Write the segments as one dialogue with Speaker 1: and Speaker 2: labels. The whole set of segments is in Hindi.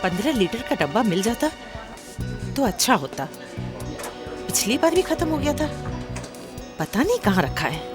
Speaker 1: 15 लीटर का डब्बा मिल जाता तो अच्छा होता। पिछली बार भी खत्म हो गया था, पता नहीं कहाँ रखा है।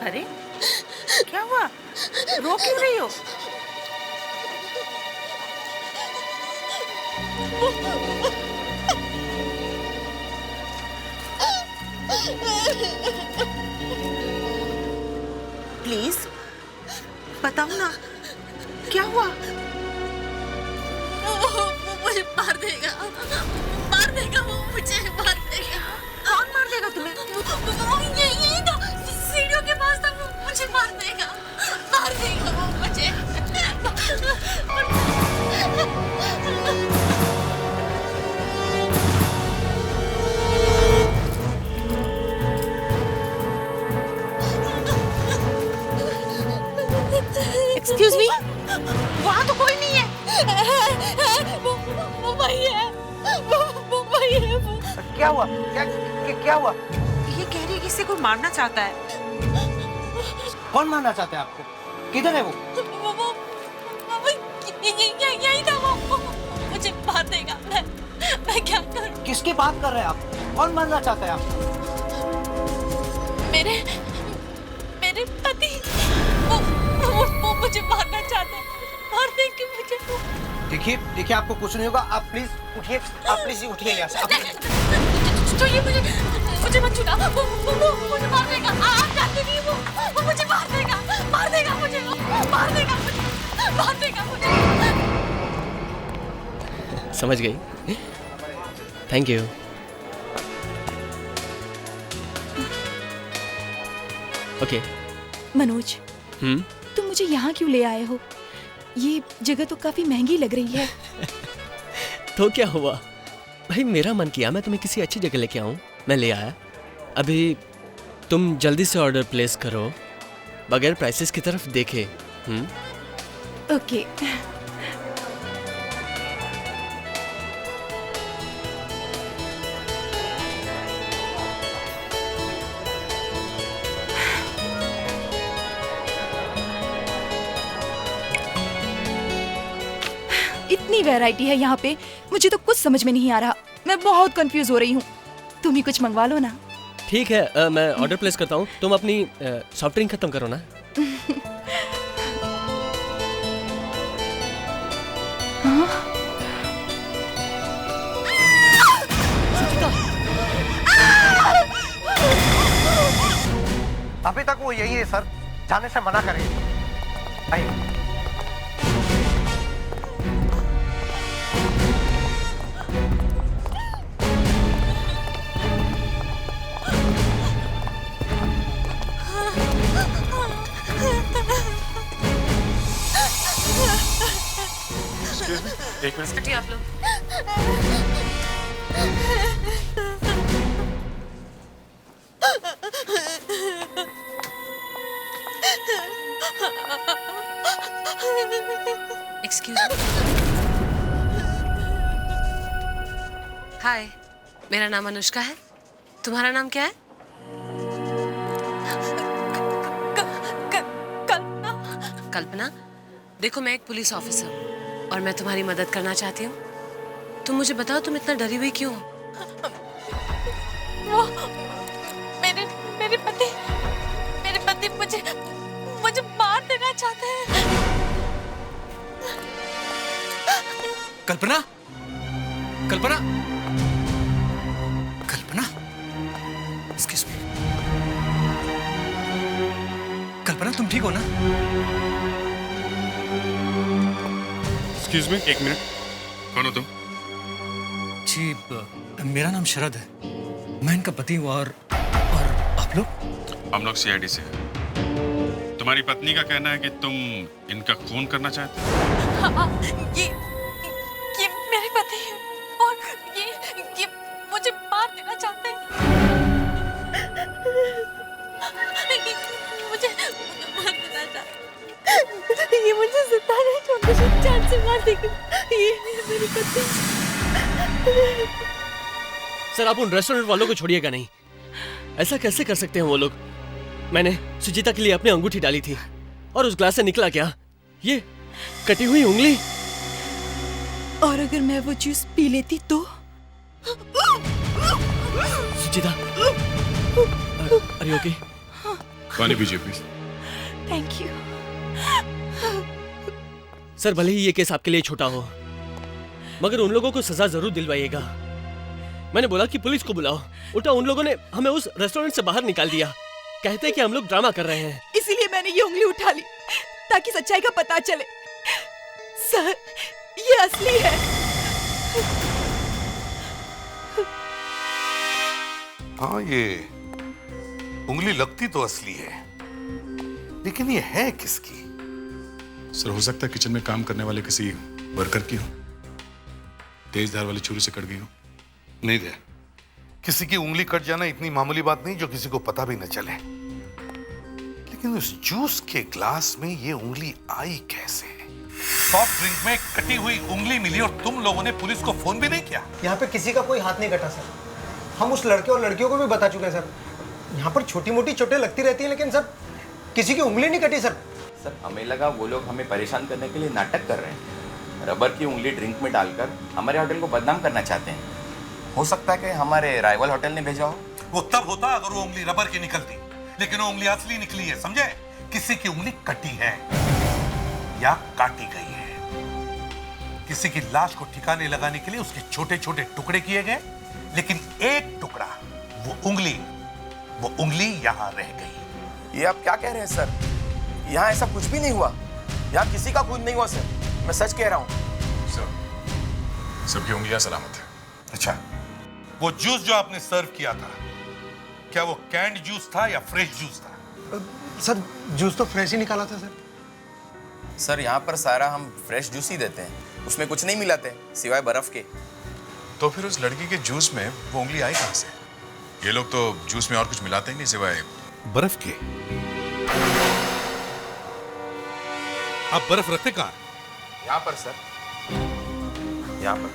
Speaker 1: अरे क्या हुआ, रो क्यों रही हो? प्लीज बताओ ना, क्या हुआ?
Speaker 2: वो मुझे मार देगा, मार देगा, वो मुझे मार देगा।
Speaker 1: कौन मार देगा तुम्हें?
Speaker 2: वो यही था, सीढ़ियों के पास था, वो मुझे मार देगा वो मुझे।
Speaker 1: एक्सक्यूज मी, वहाँ तो कोई नहीं है।
Speaker 2: वो वही है, वो वही है। वो
Speaker 3: क्या हुआ? क्या हुआ?
Speaker 1: ये कह रही है कि इसे कोई मारना चाहता है।
Speaker 3: कौन मारना चाहता है आपको? किधर है वो?
Speaker 2: यही था, वो मुझे मार देगा। मैं क्या करूं?
Speaker 3: किसकी बात कर रहे हैं आप? कौन मारना चाहता है आपको?
Speaker 2: मेरे पति, वो मुझे मारना चाहते हैं, मार देंगे मुझे।
Speaker 3: देखिए आपको कुछ नहीं होगा। आप प्लीज उठिए, आप प्लीज उठिए यहाँ से।
Speaker 2: तो ये मुझे मत छूना, वो मुझे मार देगा। आप जानते नहीं, वो मुझे मार देगा मुझे, मार देगा मुझे।
Speaker 4: समझ गई? Thank you. ओके।
Speaker 5: मनोज, तुम मुझे यहाँ क्यों ले आए हो? ये जगह तो काफी महंगी लग रही है।
Speaker 4: तो क्या हुआ भाई, मेरा मन किया मैं तुम्हें किसी अच्छी जगह लेके आऊं, मैं ले आया। अभी तुम जल्दी से ऑर्डर प्लेस करो बगैर प्राइसेस की तरफ देखे।
Speaker 5: ओके। इतनी वैरायटी है यहाँ पे, मुझे तो कुछ समझ में नहीं आ रहा। मैं बहुत कंफ्यूज हो रही हूँ। तुम ही कुछ मंगवा लो ना।
Speaker 4: ठीक है, मैं ऑर्डर प्लेस करता हूँ। तुम अपनी सॉफ्ट ड्रिंक खत्म करो ना।
Speaker 3: अभी तक वो यही है सर, जाने से मना करें। आइए।
Speaker 6: एक मिनट
Speaker 2: हटिए आप लोग। Excuse me. हाय, मेरा नाम अनुष्का है। तुम्हारा नाम क्या है? कल्पना। देखो, मैं एक पुलिस ऑफिसर हूँ और मैं तुम्हारी मदद करना चाहती हूँ। तुम मुझे बताओ, तुम इतना डरी हुई क्यों हो? वो मेरे पति मुझे मार देना चाहते हैं।
Speaker 6: कल्पना, कल्पना, एक्सक्यूज मी। कल्पना, तुम ठीक हो ना?
Speaker 7: एक्सक्यूज मी, एक मिनट। कौन हो तुम?
Speaker 6: जी, मेरा नाम शरद है। मैं इनका पति हूँ। और आप लोग?
Speaker 7: हम लोग सीआईडी से हैं। तुम्हारी पत्नी का कहना है कि तुम इनका खून करना चाहते हो।
Speaker 2: हाँ, ये मेरे पति हैं और ये मुझे मार देना चाहते हैं। मुझे जान से मार देगी। ये मेरी पत्नी।
Speaker 4: सर आप उन रेस्टोरेंट वालों को छोड़िएगा नहीं, ऐसा कैसे कर सकते हैं वो लोग? मैंने सुजीता के लिए अपनी अंगूठी डाली थी और उस ग्लास से निकला क्या? ये कटी हुई उंगली।
Speaker 5: और अगर मैं वो जूस पी लेती तो?
Speaker 4: सुजीता, अरे ओके?
Speaker 7: पानी पीजिए प्लीज।
Speaker 5: Thank you.
Speaker 4: सर भले ही ये केस आपके लिए छोटा हो, मगर उन लोगों को सजा जरूर दिलवाइएगा। मैंने बोला कि पुलिस को बुलाओ, उल्टा उन लोगों ने हमें उस रेस्टोरेंट से बाहर निकाल दिया। कहते हैं कि हम लोग ड्रामा कर रहे हैं।
Speaker 5: इसीलिए मैंने ये उंगली उठा ली ताकि सच्चाई का पता चले। सर ये असली है।
Speaker 8: हाँ, ये उंगली लगती तो असली है, लेकिन ये है किसकी?
Speaker 7: सर हो सकता है किचन में काम करने वाले किसी वर्कर की हो, तेज धार वाली छुरी से कट गई हो।
Speaker 8: नहीं दे, किसी की उंगली कट जाना इतनी मामूली बात नहीं जो किसी को पता भी न चले। लेकिन उस जूस के ग्लास में ये उंगली आई कैसे? सॉफ्ट ड्रिंक में कटी हुई उंगली मिली और तुम लोगों ने पुलिस को फोन भी नहीं किया?
Speaker 3: यहाँ पे किसी का कोई हाथ नहीं कटा सर। हम उस लड़के और लड़कियों को भी बता चुके हैं सर। यहाँ पर छोटी मोटी चोटें लगती रहती हैं, लेकिन सर किसी की उंगली नहीं कटी सर।
Speaker 9: सर हमें लगा वो लोग हमें परेशान करने के लिए नाटक कर रहे हैं, रबर की उंगली ड्रिंक में डालकर हमारे होटल को बदनाम करना चाहते हैं। हो सकता है कि हमारे राइवल होटल ने भेजा हो।
Speaker 8: वो तब होता अगर वो उंगली रबर की निकलती, लेकिन वो उंगली असली निकली है, समझे? किसी की उंगली कटी है या काटी गई है। किसी की लाश को ठिकाने लगाने के लिए उसके छोटे छोटे टुकड़े किए गए, लेकिन एक टुकड़ा, वो उंगली यहां रह गई।
Speaker 9: ये आप क्या कह रहे हैं सर? यहाँ ऐसा कुछ भी नहीं हुआ, यहाँ किसी का खून नहीं हुआ सर, मैं सच कह रहा हूँ।
Speaker 7: सर सबकी उंगलियां सलामत है।
Speaker 8: अच्छा, वो जूस जो आपने सर्व किया था, क्या वो कैंड जूस था या फ्रेश जूस था?
Speaker 3: सर जूस तो फ्रेश ही निकाला था सर।
Speaker 9: सर यहाँ पर सारा हम फ्रेश जूस ही देते हैं, उसमें कुछ नहीं मिलाते सिवाय बर्फ के।
Speaker 7: तो फिर उस लड़की के जूस में वो उंगली आई कहां से? ये लोग तो जूस में और कुछ मिलाते ही नहीं सिवाय
Speaker 8: बर्फ के। आप बर्फ रखते कहाँ?
Speaker 9: यहाँ पर सर, यहाँ पर।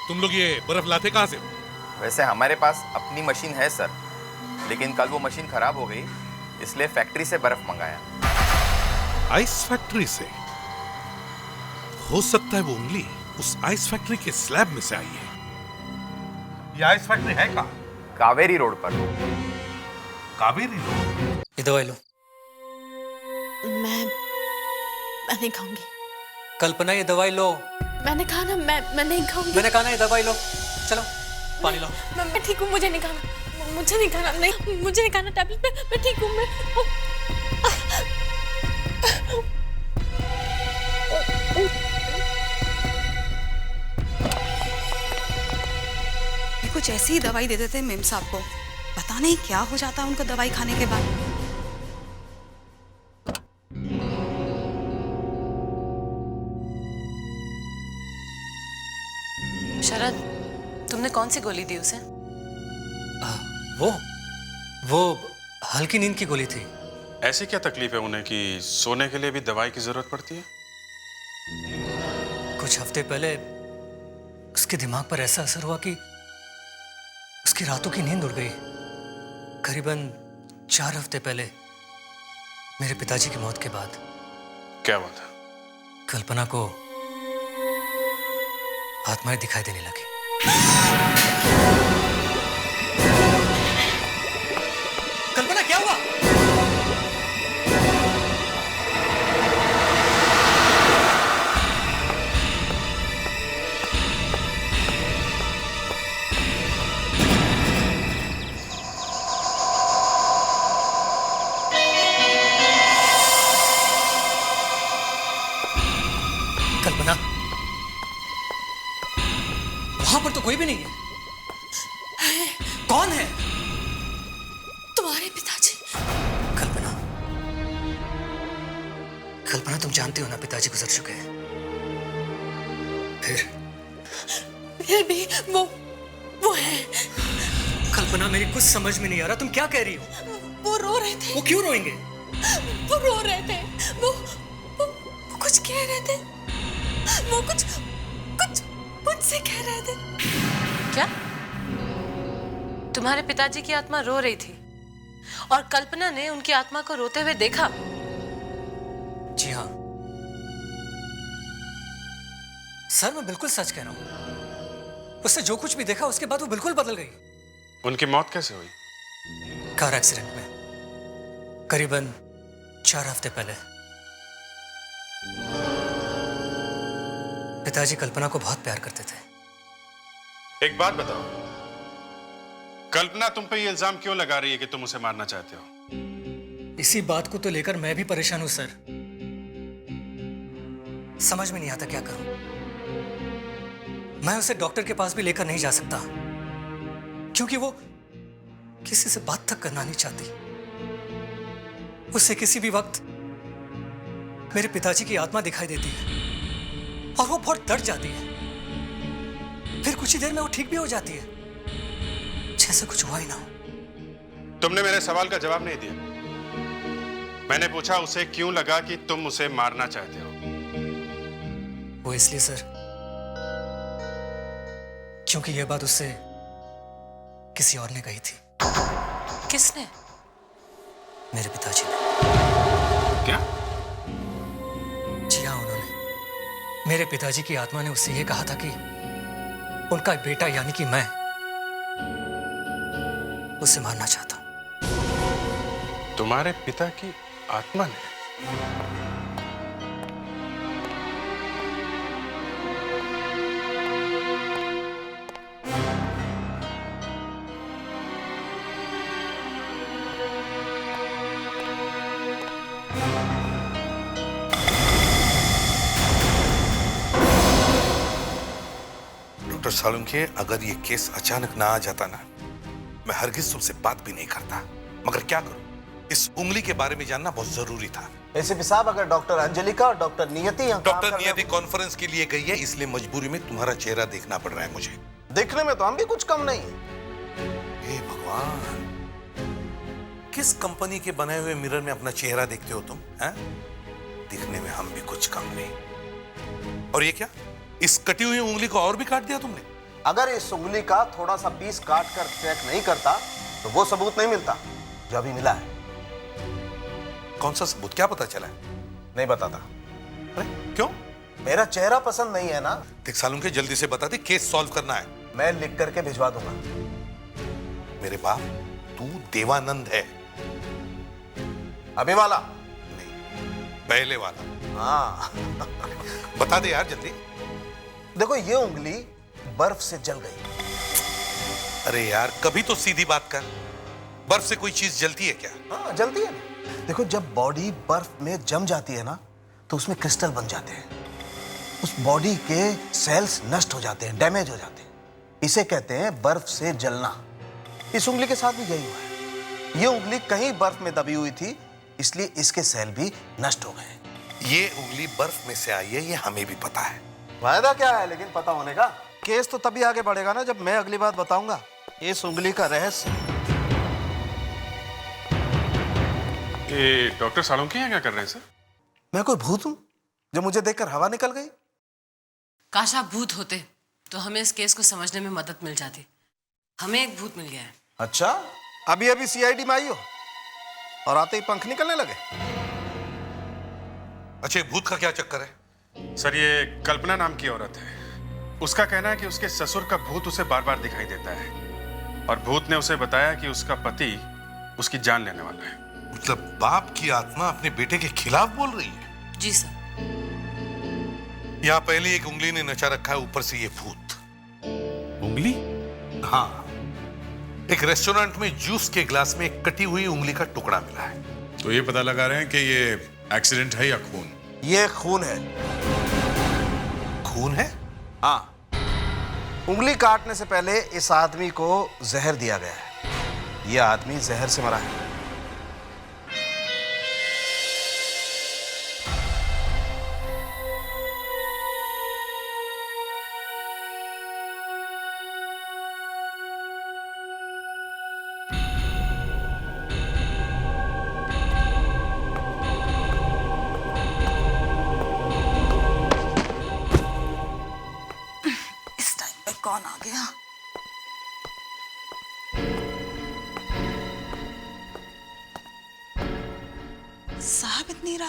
Speaker 8: तुम लोग ये बर्फ लाते कहाँ से?
Speaker 9: वैसे हमारे पास अपनी मशीन है सर, लेकिन कल वो मशीन खराब हो गई, इसलिए फैक्ट्री से बर्फ मंगाया।
Speaker 8: आइस फैक्ट्री से? हो सकता है वो उंगली उस आइस फैक्ट्री के स्लैब में से आई है। ये आइस फैक्ट्री है कहाँ?
Speaker 9: कावेरी रोड पर।
Speaker 8: कावेरी रोड?
Speaker 6: ये दवाई लो।
Speaker 2: मैं नहीं खाऊंगी।
Speaker 6: कल्पना ये दवाई लो।
Speaker 2: मैंने कहा ना मैं नहीं खाऊंगी।
Speaker 6: मैंने कहा ना ये दवाई लो। चलो पानी लो।
Speaker 2: मैं ठीक हूँ, मुझे नहीं खाना, मुझे नहीं खाना, नहीं मुझे नहीं खाना टैबलेट। मैं ठीक हूँ।
Speaker 10: कुछ ऐसी ही दवाई दे देते मेम साहब को, पता नहीं क्या हो जाता उनको दवाई खाने के बाद।
Speaker 2: शरद, तुमने कौन सी गोली दी उसे?
Speaker 6: वो हल्की नींद की गोली थी।
Speaker 7: ऐसी क्या तकलीफ है उन्हें कि सोने के लिए भी दवाई की जरूरत पड़ती है?
Speaker 6: कुछ हफ्ते पहले उसके दिमाग पर ऐसा असर हुआ कि उसकी रातों की नींद उड़ गई। करीबन 4 हफ्ते पहले मेरे पिताजी की मौत के बाद।
Speaker 7: क्या हुआ था?
Speaker 6: कल्पना को आत्माएं दिखाई देने लगी। कल्पना क्या हुआ? कल्पना, वहां पर तो कोई भी नहीं है। कौन है?
Speaker 2: तुम्हारे पिताजी।
Speaker 6: कल्पना, कल्पना, तुम जानती हो ना पिताजी गुजर चुके हैं।
Speaker 2: फिर भी वो है।
Speaker 6: कल्पना, मेरी कुछ समझ में नहीं आ रहा, तुम क्या कह रही हो?
Speaker 2: वो रो रहे थे।
Speaker 6: वो क्यों रोएंगे?
Speaker 2: वो रो रहे थे। वो कुछ कह रहे थे। वो कुछ मुझसे कह रहे थे। क्या? तुम्हारे पिताजी की आत्मा रो रही थी और कल्पना ने उनकी आत्मा को रोते हुए देखा?
Speaker 6: जी हाँ सर, मैं बिल्कुल सच कह रहा हूँ। उसने जो कुछ भी देखा उसके बाद वो बिल्कुल बदल गई।
Speaker 7: उनकी मौत कैसे हुई?
Speaker 6: कार एक्सीडेंट में, करीबन 4 हफ्ते पहले। पिताजी कल्पना को बहुत प्यार करते थे।
Speaker 7: एक बात बताओ, कल्पना तुम पे ये इल्जाम क्यों लगा रही है कि तुम उसे मारना चाहते हो?
Speaker 6: इसी बात को तो लेकर मैं भी परेशान हूं सर। समझ में नहीं आता क्या करूं। मैं उसे डॉक्टर के पास भी लेकर नहीं जा सकता क्योंकि वो किसी से बात तक करना नहीं चाहती। उसे किसी भी वक्त मेरे पिताजी की आत्मा दिखाई देती है और वो बहुत डर जाती है। फिर कुछ ही देर में वो ठीक भी हो जाती है, जैसे कुछ हुआ ही ना हो।
Speaker 7: तुमने मेरे सवाल का जवाब नहीं दिया। मैंने पूछा उसे क्यों लगा कि तुम उसे मारना चाहते हो?
Speaker 6: वो इसलिए सर क्योंकि यह बात उससे किसी और ने कही थी।
Speaker 2: किसने?
Speaker 6: मेरे पिताजी ने।
Speaker 7: क्या?
Speaker 6: जी हाँ, उन्होंने। मेरे पिताजी की आत्मा ने उससे यह कहा था कि उनका बेटा यानी कि मैं उसे मारना चाहता हूं।
Speaker 7: तुम्हारे पिता की आत्मा ने?
Speaker 8: डॉक्टर सालुंखे, अगर ये केस अचानक ना आ जाता ना, मैं हरगिज तुमसे बात भी नहीं करता। मगर क्या करूं, इस उंगली के बारे में जानना बहुत जरूरी था।
Speaker 3: एसीपी साहब, अगर डॉक्टर अंजलिका और डॉक्टर नियति यहाँ काम
Speaker 8: डॉक्टर
Speaker 3: कर रहे
Speaker 8: नियति कॉन्फ्रेंस के लिए गई है, इसलिए मजबूरी में तुम्हारा चेहरा देखना पड़ रहा है मुझे।
Speaker 3: देखने में तो हम भी कुछ कम नहीं है।
Speaker 8: हे भगवान, किस कंपनी के बनाए हुए मिरर में अपना चेहरा देखते हो तुम? हैं? दिखने में हम भी कुछ कम नहीं। और ये क्या, इस कटी हुई उंगली को और भी काट दिया तुमने?
Speaker 3: अगर इस उंगली का थोड़ा सा पीस काट कर चेक नहीं करता तो वो सबूत नहीं मिलता जो अभी मिला है।
Speaker 8: कौन सा सबूत? क्या पता चला है?
Speaker 3: नहीं बताता।
Speaker 8: अरे क्यों?
Speaker 3: मेरा चेहरा पसंद नहीं है ना।
Speaker 8: देख सालुंखे, जल्दी से बता दे, केस सॉल्व करना है।
Speaker 3: मैं लिख करके भिजवा दूंगा।
Speaker 8: मेरे बाप, तू देवानंद है।
Speaker 3: अभी वाला
Speaker 8: नहीं, पहले वाला।
Speaker 3: हाँ।
Speaker 8: बता दे यार जल्दी।
Speaker 3: देखो, ये उंगली बर्फ से जल गई।
Speaker 8: अरे यार, कभी तो सीधी बात कर। बर्फ से कोई चीज जलती है क्या?
Speaker 3: हाँ, जलती है ना। देखो, जब बॉडी बर्फ में जम जाती है ना तो उसमें क्रिस्टल बन जाते हैं। उस बॉडी के सेल्स नष्ट हो जाते हैं, डैमेज हो जाते हैं। इसे कहते हैं बर्फ से जलना। इस उंगली के साथ भी यही हुआ है। ये उंगली कहीं बर्फ में दबी हुई थी, इसलिए इसके सेल भी नष्ट हो गए।
Speaker 8: ये उंगली बर्फ में से आई है, ये हमें भी पता है।
Speaker 3: फायदा क्या है लेकिन पता होने का? केस तो तभी आगे बढ़ेगा ना जब मैं अगली बात बताऊंगा इस उंगली का रहस्य।
Speaker 7: ये डॉक्टर सालुंखे यहाँ क्या कर रहे हैं सर?
Speaker 3: मैं कोई भूत हूं जो मुझे देखकर हवा निकल गई?
Speaker 2: काश आप भूत होते तो हमें इस केस को समझने में मदद मिल जाती। हमें एक भूत मिल गया है।
Speaker 3: अच्छा, अभी अभी सीआईडी में आई हो और आते ही पंख निकलने लगे?
Speaker 8: अच्छा, भूत का क्या चक्कर है?
Speaker 7: सर, ये कल्पना नाम की औरत है। उसका कहना है कि उसके ससुर का भूत उसे बार बार दिखाई देता है और भूत ने उसे बताया कि उसका पति उसकी जान लेने वाला है।
Speaker 8: मतलब बाप की आत्मा अपने बेटे के खिलाफ बोल रही है?
Speaker 2: जी सर।
Speaker 8: यहाँ पहले एक उंगली ने नचा रखा है, ऊपर से ये भूत।
Speaker 7: उंगली?
Speaker 8: हाँ, एक रेस्टोरेंट में जूस के ग्लास में एक कटी हुई उंगली का टुकड़ा मिला है।
Speaker 7: तो ये पता लगा रहे हैं कि ये एक्सीडेंट है या खून?
Speaker 3: ये खून है।
Speaker 8: खून है?
Speaker 3: हाँ, उंगली काटने से पहले इस आदमी को जहर दिया गया है। यह आदमी जहर से मरा है।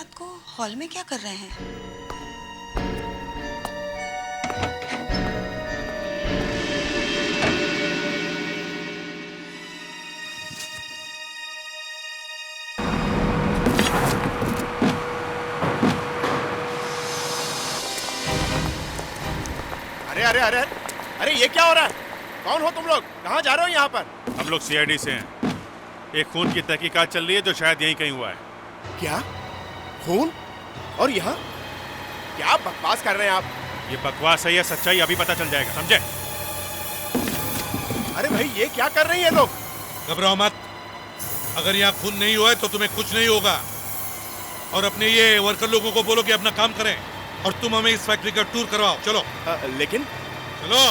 Speaker 10: रात को हॉल में क्या कर रहे हैं?
Speaker 11: अरे अरे अरे अरे ये क्या हो रहा है? कौन हो तुम लोग? कहाँ जा रहे हो यहाँ पर?
Speaker 7: हम लोग सीआईडी से हैं। एक खून की तहकीकात चल रही है जो शायद यहीं कहीं हुआ है।
Speaker 11: क्या? खून? और यहाँ? क्या बकवास कर रहे हैं आप?
Speaker 7: ये बकवास है या सच्चाई अभी पता चल जाएगा, समझे?
Speaker 11: अरे भाई ये क्या कर रही है लोग?
Speaker 8: घबराओ मत। अगर यहाँ खून नहीं हुआ है तो तुम्हें कुछ नहीं होगा। और अपने ये वर्कर लोगों को बोलो कि अपना काम करें और तुम हमें इस फैक्ट्री का टूर करवाओ। चलो।
Speaker 11: लेकिन
Speaker 8: चलो।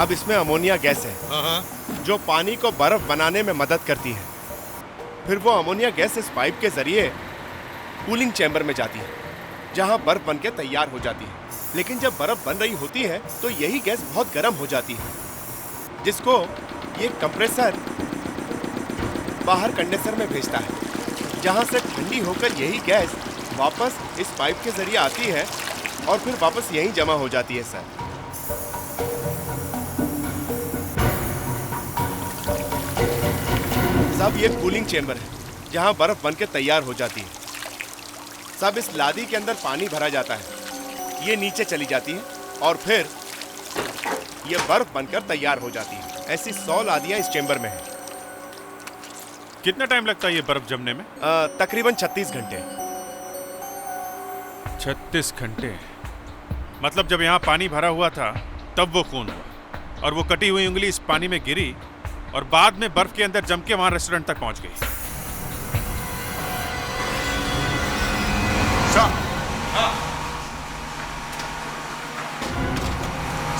Speaker 11: अब इसमें अमोनिया गैस है
Speaker 8: हाँ।
Speaker 11: जो पानी को बर्फ बनाने में मदद करती है। फिर वो अमोनिया गैस इस पाइप के जरिए कूलिंग चैम्बर में जाती है जहां बर्फ बनके तैयार हो जाती है। लेकिन जब बर्फ बन रही होती है तो यही गैस बहुत गर्म हो जाती है जिसको ये कंप्रेसर बाहर कंडेंसर में भेजता है जहां से ठंडी होकर यही गैस वापस इस पाइप के जरिए आती है और फिर वापस यहीं जमा हो जाती है सर। सब ये कूलिंग चेंबर है जहां बर्फ बनके तैयार हो जाती है। सब इस लादी के अंदर पानी भरा जाता है, ये नीचे चली जाती है और फिर ये बर्फ बनकर तैयार हो जाती है। ऐसी 100 लादियां इस चेंबर में हैं।
Speaker 7: कितना टाइम लगता है ये बर्फ जमने में?
Speaker 11: तकरीबन 36 घंटे।
Speaker 7: 36 घंटे? मतलब जब यहाँ पानी भरा हुआ था तब वो खून हुआ और वो कटी हुई उंगली इस पानी में गिरी और बाद में बर्फ के अंदर जम के वहां रेस्टोरेंट तक पहुंच गई।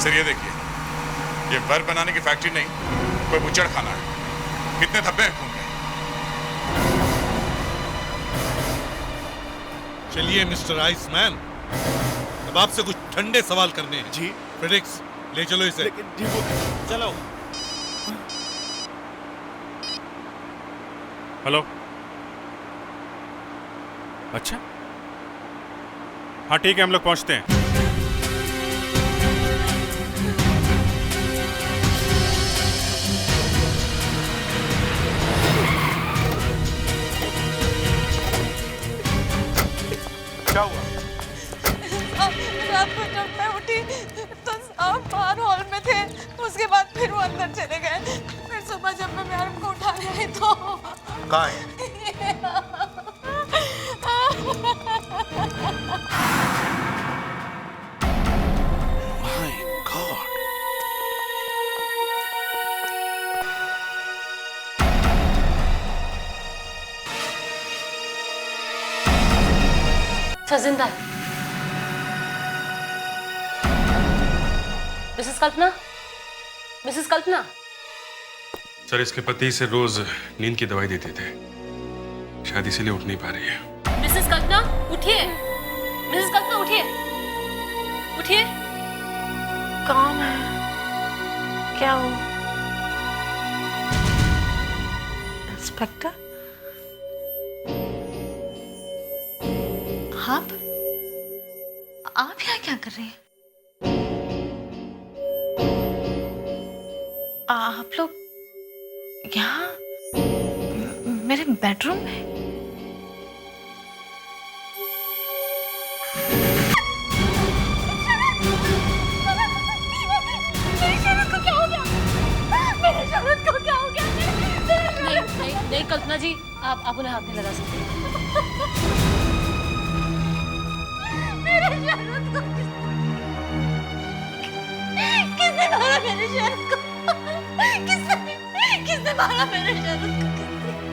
Speaker 8: सर ये देखिए, ये बर्फ बनाने की फैक्ट्री नहीं, कोई बुच्चड़ खाना है। कितने धब्बे हैं खून के? चलिए मिस्टर आइसमैन, अब आपसे कुछ ठंडे सवाल करने हैं।
Speaker 11: जी
Speaker 8: फ्रेडिक्स, ले चलो इसे।
Speaker 11: लेकिन जी वो
Speaker 7: चलो। हेलो। अच्छा, हाँ ठीक है, हम लोग पहुंचते हैं। क्या हुआ?
Speaker 12: रात को जब मैं उठी तो आप बाहर हॉल में थे, उसके बाद फिर वो अंदर चले गए। फिर सुबह जब मैं मैडम को उठाने आई तो
Speaker 3: कहाँ है? My God.
Speaker 2: जिंदा है। मिसेस कल्पना, मिसेस कल्पना।
Speaker 7: सर, इसके पति से रोज नींद की दवाई देते थे, शायद इसीलिए उठ नहीं पा रही है।
Speaker 2: मिसेस कल्पना उठिए, मिसेस कल्पना उठिए, उठिए।
Speaker 1: कौन है? क्या हो? इंस्पेक्टर?
Speaker 12: आप यहाँ क्या कर रहे हैं? आप लोग यहाँ मेरे बेडरूम में? मेरी शरद को क्या हो गया? मेरी शरद को क्या हो गया?
Speaker 2: नहीं कल्पना जी, आप उन्हें हाथ नहीं लगा सकते।
Speaker 12: किसने मारा मेरे शरद को? किसने मारा मेरे शरद को?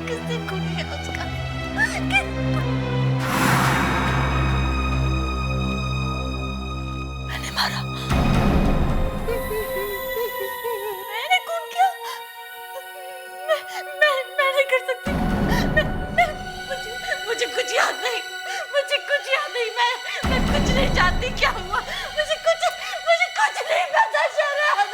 Speaker 12: किसने खून किया उसका? मैंने मारा। मैंने खून किया? मैं नहीं कर सकती। मुझे कुछ याद नहीं। मैं कुछ नहीं जानती क्या हुआ? मुझे कुछ नहीं पता शरद।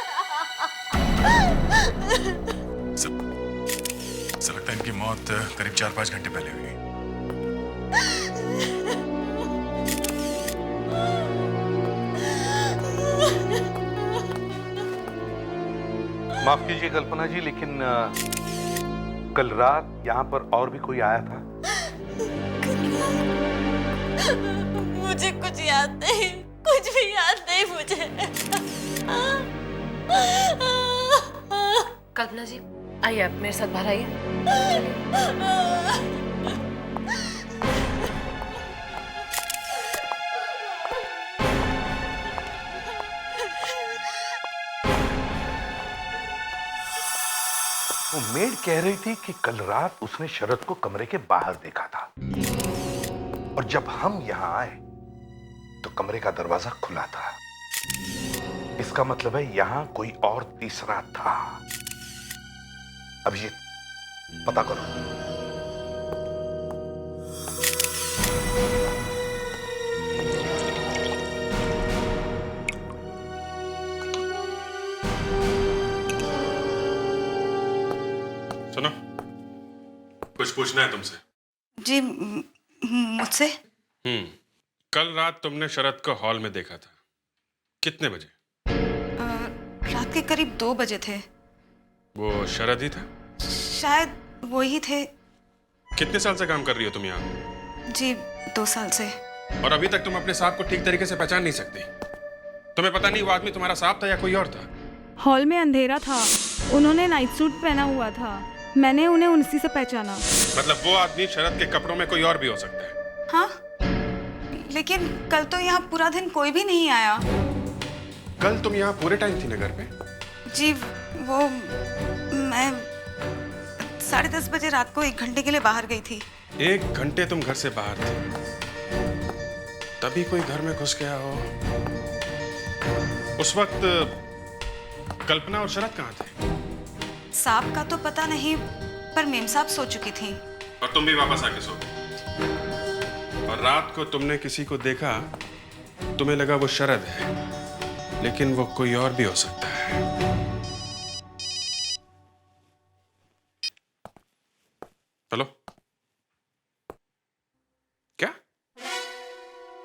Speaker 7: ऐसा लगता है इनकी मौत करीब 4-5 घंटे पहले हुई।
Speaker 8: माफ कीजिए कल्पना जी, लेकिन कल रात यहाँ पर और भी कोई आया था?
Speaker 12: मुझे कुछ याद नहीं, कुछ भी याद नहीं मुझे।
Speaker 2: कल्पना जी आइए, आप मेरे साथ बाहर आइए।
Speaker 8: वो मेड कह रही थी कि कल रात उसने शरद को कमरे के बाहर देखा था, और जब हम यहां आए तो कमरे का दरवाजा खुला था। इसका मतलब है यहां कोई और तीसरा था। अभिजीत, पता करो।
Speaker 7: सुनो, कुछ पूछना है तुमसे।
Speaker 10: जी, मुझसे?
Speaker 7: कल रात तुमने शरद को हॉल में देखा था, कितने बजे?
Speaker 10: रात के करीब 2 बजे थे।
Speaker 7: वो शरद ही था?
Speaker 10: शायद वो ही थे।
Speaker 7: कितने साल से काम कर रही हो तुम यहाँ?
Speaker 10: जी, 2 साल से।
Speaker 7: और अभी तक तुम अपने सांप को ठीक तरीके से पहचान नहीं सकती? तुम्हें पता नहीं वो आदमी तुम्हारा सांप था या कोई और था?
Speaker 13: हॉल में अंधेरा था, उन्होंने नाइट सूट पहना हुआ था, मैंने उन्हें उसी से पहचाना।
Speaker 7: मतलब वो आदमी शरद के कपड़ों में कोई और भी हो सकता है?
Speaker 10: हाँ, लेकिन कल तो यहाँ पूरा दिन कोई भी नहीं आया।
Speaker 7: कल तुम यहाँ पूरे टाइम थी ना घर पे?
Speaker 10: जी, वो मैं 10:30 बजे रात को 1 घंटे के लिए बाहर गई थी।
Speaker 7: 1 घंटे तुम घर से बाहर थे, तभी कोई घर में घुस गया हो। उस वक्त कल्पना और शरद कहाँ थे?
Speaker 10: साहब का तो पता नहीं, पर मेम साहब सो चुकी थी।
Speaker 7: और तुम भी वापस आके सो गई। और रात को तुमने किसी को देखा, तुम्हें लगा वो शरद है, लेकिन वो कोई और भी हो सकता है। हेलो, क्या?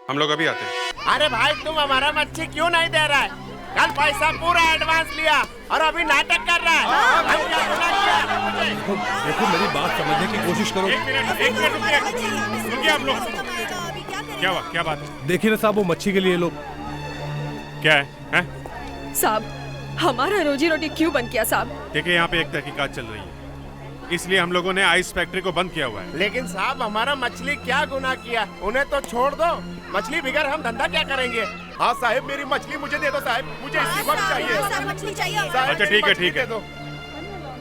Speaker 7: हम लोग अभी आते हैं।
Speaker 11: अरे भाई, तुम हमारा मच्छी क्यों नहीं दे रहा है? कल पैसा पूरा एडवांस लिया और अभी नाटक कर रहा है। हम क्या गुनाह किया?
Speaker 14: देखो मेरी बात समझने की कोशिश करो।
Speaker 7: एक मिनट रुकिए आप लोग। क्या हुआ, क्या बात है?
Speaker 14: देखिए ना साहब, वो मच्छी के लिए लोग।
Speaker 7: क्या है?
Speaker 15: साहब, हमारा रोजी रोटी क्यों बंद किया साहब?
Speaker 7: देखिए, यहाँ पे एक तहकीकात चल रही है, इसलिए हम लोगों ने आइस फैक्ट्री को बंद किया हुआ है।
Speaker 11: लेकिन साहब, हमारा मछली क्या गुनाह किया? उन्हें तो छोड़ दो, मछली बिगर हम धंधा क्या करेंगे? हाँ साहब, मेरी मछली मुझे दे दो साहब, मुझे इसी वक्त चाहिए।
Speaker 12: मछली चाहिए।
Speaker 7: अच्छा ठीक है,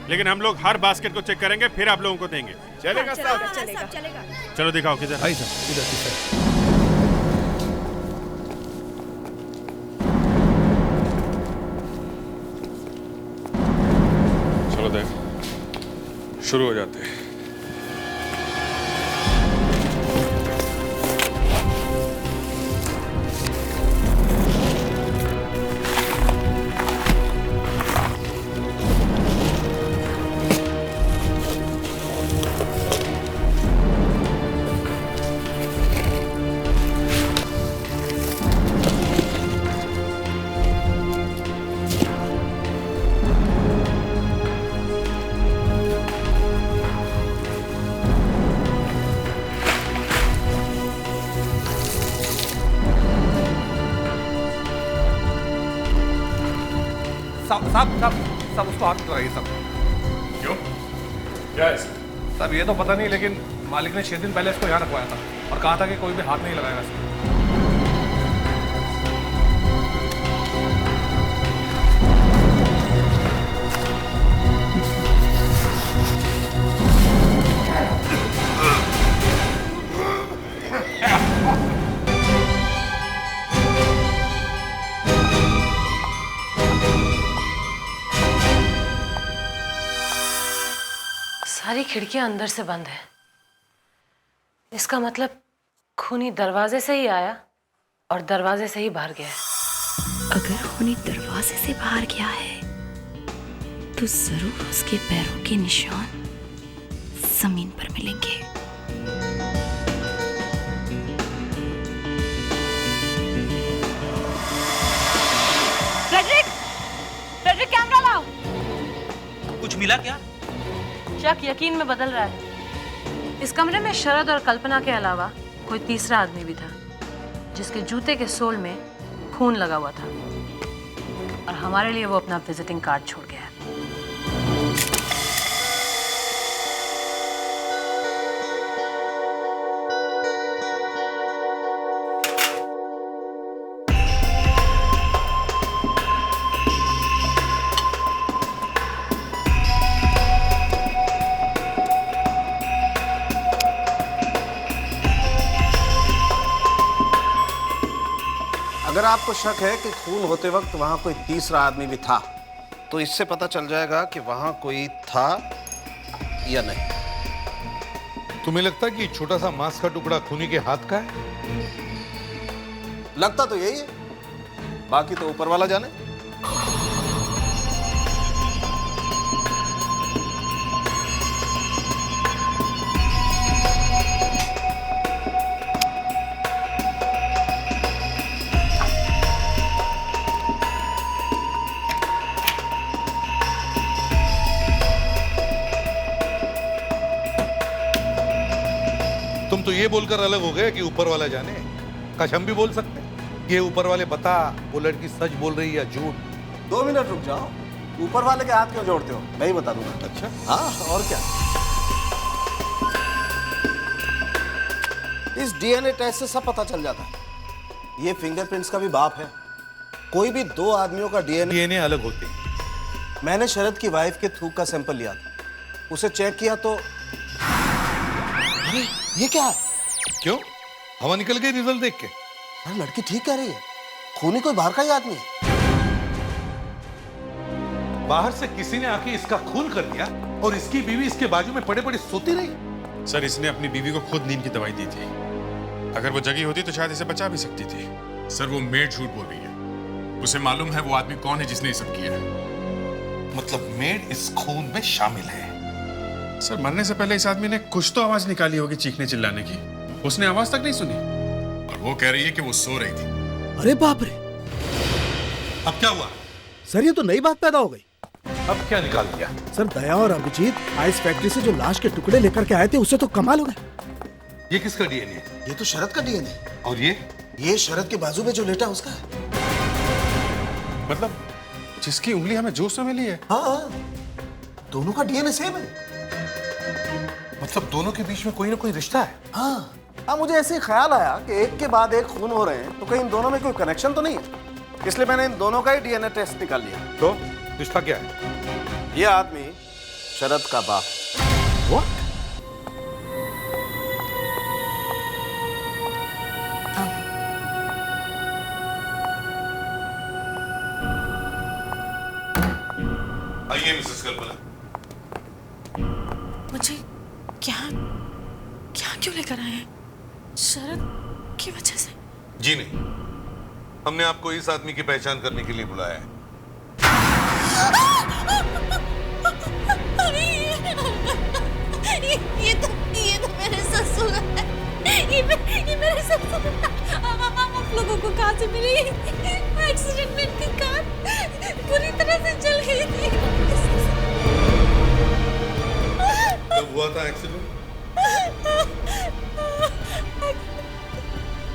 Speaker 7: लेकिन हम लोग हर बास्केट को चेक करेंगे, फिर आप लोगों को देंगे।
Speaker 11: चलेगा साहब?
Speaker 12: चलेगा।
Speaker 7: चलो दिखाओ किधर।
Speaker 14: आई साहब, इधर।
Speaker 7: चलो देख, शुरू हो जाते हैं।
Speaker 14: सब उसको हाथ लगाइए सब।
Speaker 7: क्यों? क्या है?
Speaker 14: सब ये तो पता नहीं, लेकिन मालिक ने 6 दिन पहले इसको यहाँ रखवाया था और कहा था कि कोई भी हाथ नहीं लगाएगा इसको।
Speaker 2: सारी खिड़कियां अंदर से बंद है। इसका मतलब खूनी दरवाजे से ही आया और दरवाजे से ही बाहर गया है।
Speaker 5: अगर खूनी दरवाजे से बाहर गया है तो जरूर उसके पैरों के निशान जमीन पर मिलेंगे।
Speaker 12: फ्रेडरिक, फ्रेडरिक कैमरा लाओ।
Speaker 16: कुछ मिला क्या?
Speaker 2: शक यकीन में बदल रहा है। इस कमरे में शरद और कल्पना के अलावा कोई तीसरा आदमी भी था, जिसके जूते के सोल में खून लगा हुआ था, और हमारे लिए वो अपना विजिटिंग कार्ड छोड़ गया है।
Speaker 3: अगर आपको शक है कि खून होते वक्त वहां कोई तीसरा आदमी भी था, तो इससे पता चल जाएगा कि वहां कोई था या नहीं।
Speaker 8: तुम्हें लगता है कि छोटा सा मांस का टुकड़ा खूनी के हाथ का है?
Speaker 3: लगता तो यही है, बाकी तो ऊपर वाला जाने।
Speaker 8: तुम तो ये बोलकर अलग हो गए कि ऊपर वाला जाने। काश हम भी बोल सकते। ये ऊपर वाले बता, वो लड़की सच बोल रही है या झूठ?
Speaker 3: 2 मिनट रुक जाओ, ऊपर वाले के हाथ क्यों जोड़ते हो? मैं ही बता दूंगा।
Speaker 8: अच्छा,
Speaker 3: हाँ और क्या। इस डीएनए टेस्ट से सब पता चल जाता है। ये फिंगरप्रिंट्स का भी बाप है। कोई भी 2 आदमियों का डीएनए
Speaker 8: अलग होते हैं।
Speaker 3: मैंने शरद की वाइफ के थूक का सैंपल लिया था, उसे चेक किया तो अरे ये क्या है?
Speaker 8: क्यों? हवा निकल गई रिजल्ट देख के?
Speaker 3: अरे लड़की ठीक कह रही है, खूनी कोई बाहर का ही आदमी है।
Speaker 8: बाहर से किसी ने आके इसका खून कर दिया और इसकी बीवी इसके बाजू में पड़े पड़े सोती रही।
Speaker 7: सर, इसने अपनी बीवी को खुद नींद की दवाई दी थी। अगर वो जगी होती तो शायद इसे बचा भी सकती थी।
Speaker 17: सर, वो मेड झूठ बोल रही है। उसे मालूम है वो आदमी कौन है जिसने ये सब किया है।
Speaker 8: मतलब मेड इस खून में शामिल है।
Speaker 7: सर, मरने से पहले इस आदमी ने कुछ तो आवाज निकाली होगी चीखने चिल्लाने की। उसने आवाज तक नहीं सुनी।
Speaker 17: और वो कह रही है कि वो सो रही थी।
Speaker 11: अरे बाप रे,
Speaker 8: अब क्या हुआ?
Speaker 11: सर ये तो नई बात पैदा हो गई।
Speaker 8: अब क्या निकाल दिया?
Speaker 11: सर दया और अभिजीत आइस फैक्ट्री से जो लाश के टुकड़े लेकर के आए थे, उससे तो कमाल हो गया।
Speaker 8: ये किसका डीएनए है?
Speaker 3: ये तो शरद का डीएनए।
Speaker 8: और
Speaker 3: ये शरद के बाजू में जो लेटा उसका है।
Speaker 7: मतलब जिसकी उंगली हमें जोश में मिली है?
Speaker 3: हाँ, दोनों का डीएनए सेम है।
Speaker 8: मतलब दोनों के बीच में कोई ना कोई रिश्ता है।
Speaker 3: हाँ, मुझे ऐसे ही ख्याल आया कि एक के बाद एक खून हो रहे हैं, तो कहीं इन दोनों में कोई कनेक्शन तो नहीं है। इसलिए मैंने इन दोनों का ही डीएनए टेस्ट निकाल लिया।
Speaker 8: तो रिश्ता क्या है?
Speaker 3: ये आदमी शरद का बाप।
Speaker 8: What? आइए मिसेस कल्पना।
Speaker 12: मुझे क्या क्या क्यों लेकर आए हैं? शरद की वजह से?
Speaker 8: जी नहीं, हमने आपको इस आदमी की पहचान करने के लिए बुलाया है।
Speaker 12: ये तो मेरे ससुर है। ये मेरे ससुर है। आप लोगों को कहाँ से मिली? एक्सीडेंट में इनकी कार पूरी तरह से जल गई थी।
Speaker 8: कब हुआ था एक्सीडेंट?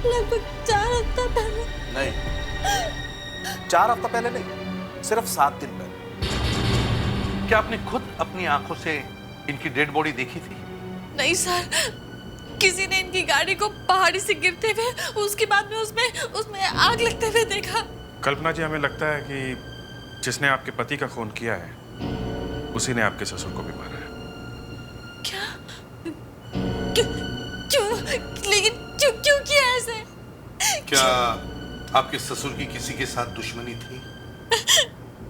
Speaker 12: लगभग 4 हफ्ता पहले।
Speaker 3: नहीं, 4 हफ्ता पहले नहीं, सिर्फ 7 दिन पहले।
Speaker 8: क्या आपने खुद अपनी आंखों से इनकी डेड बॉडी देखी थी?
Speaker 12: नहीं सर, किसी ने इनकी गाड़ी को पहाड़ी से गिरते हुए, उसके बाद में उसमें आग लगते हुए देखा।
Speaker 7: कल्पना जी, हमें लगता है कि जिसने आपके पति का खून किया है उसी ने आपके ससुर को भी मारा है।
Speaker 12: क्या? क्यों? लेकिन क्यों किया ऐसे?
Speaker 8: क्या आपके ससुर की किसी के साथ दुश्मनी थी?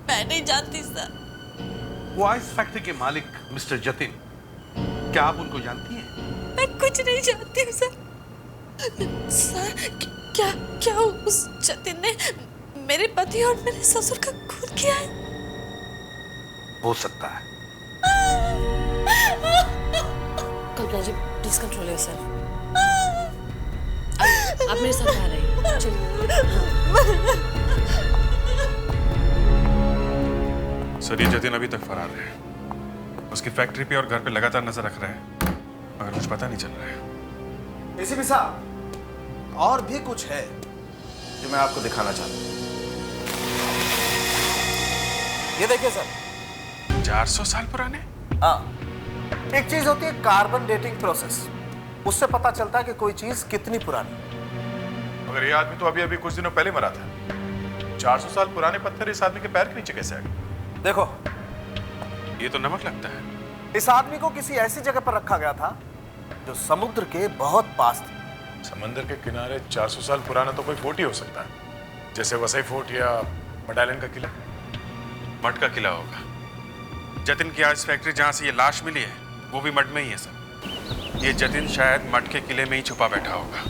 Speaker 12: मैं नहीं जानती सर।
Speaker 8: वो आइस फैक्ट्री के मालिक मिस्टर जतिन, क्या आप उनको जानती हैं?
Speaker 12: मैं कुछ नहीं जानती हूँ सर। क्या क्या उस जतिन ने मेरे पति और मेरे ससुर का खून किया है?
Speaker 3: हो सकता है।
Speaker 2: कल्पना जी प्लीज कंट्रोल योरसेल्फ। आप मेरे साथ बाहर आइए। चलिए।
Speaker 7: सर ये जतिन अभी तक फरार है। उसकी फैक्ट्री पे और घर पे लगातार नजर रख रहे हैं, मगर कुछ पता नहीं चल रहा है।
Speaker 3: एसीपी साहब, और भी कुछ है जो मैं आपको दिखाना चाहता हूँ। ये देखिए सर,
Speaker 7: 400 साल पुराने।
Speaker 3: हाँ, एक चीज होती है कार्बन डेटिंग प्रोसेस, उससे पता चलता है कि कोई चीज कितनी पुरानी।
Speaker 17: मगर ये आदमी तो अभी अभी कुछ दिनों पहले मरा था। 400 साल पुराने पत्थर इस आदमी के पैर के नीचे कैसे आ गए?
Speaker 3: देखो,
Speaker 7: ये तो नमक लगता है।
Speaker 3: इस आदमी को किसी ऐसी जगह पर रखा गया था जो समुद्र के बहुत पास थी।
Speaker 17: समंदर के किनारे 400 साल पुराना तो कोई फोर्ट ही हो सकता है, जैसे वसई फोर्ट या मडालन का किला।
Speaker 7: मठ का किला होगा। जतिन की आज फैक्ट्री जहां से ये लाश मिली है वो भी मठ में ही है सर। ये जतिन शायद मठ के किले में ही छुपा बैठा होगा।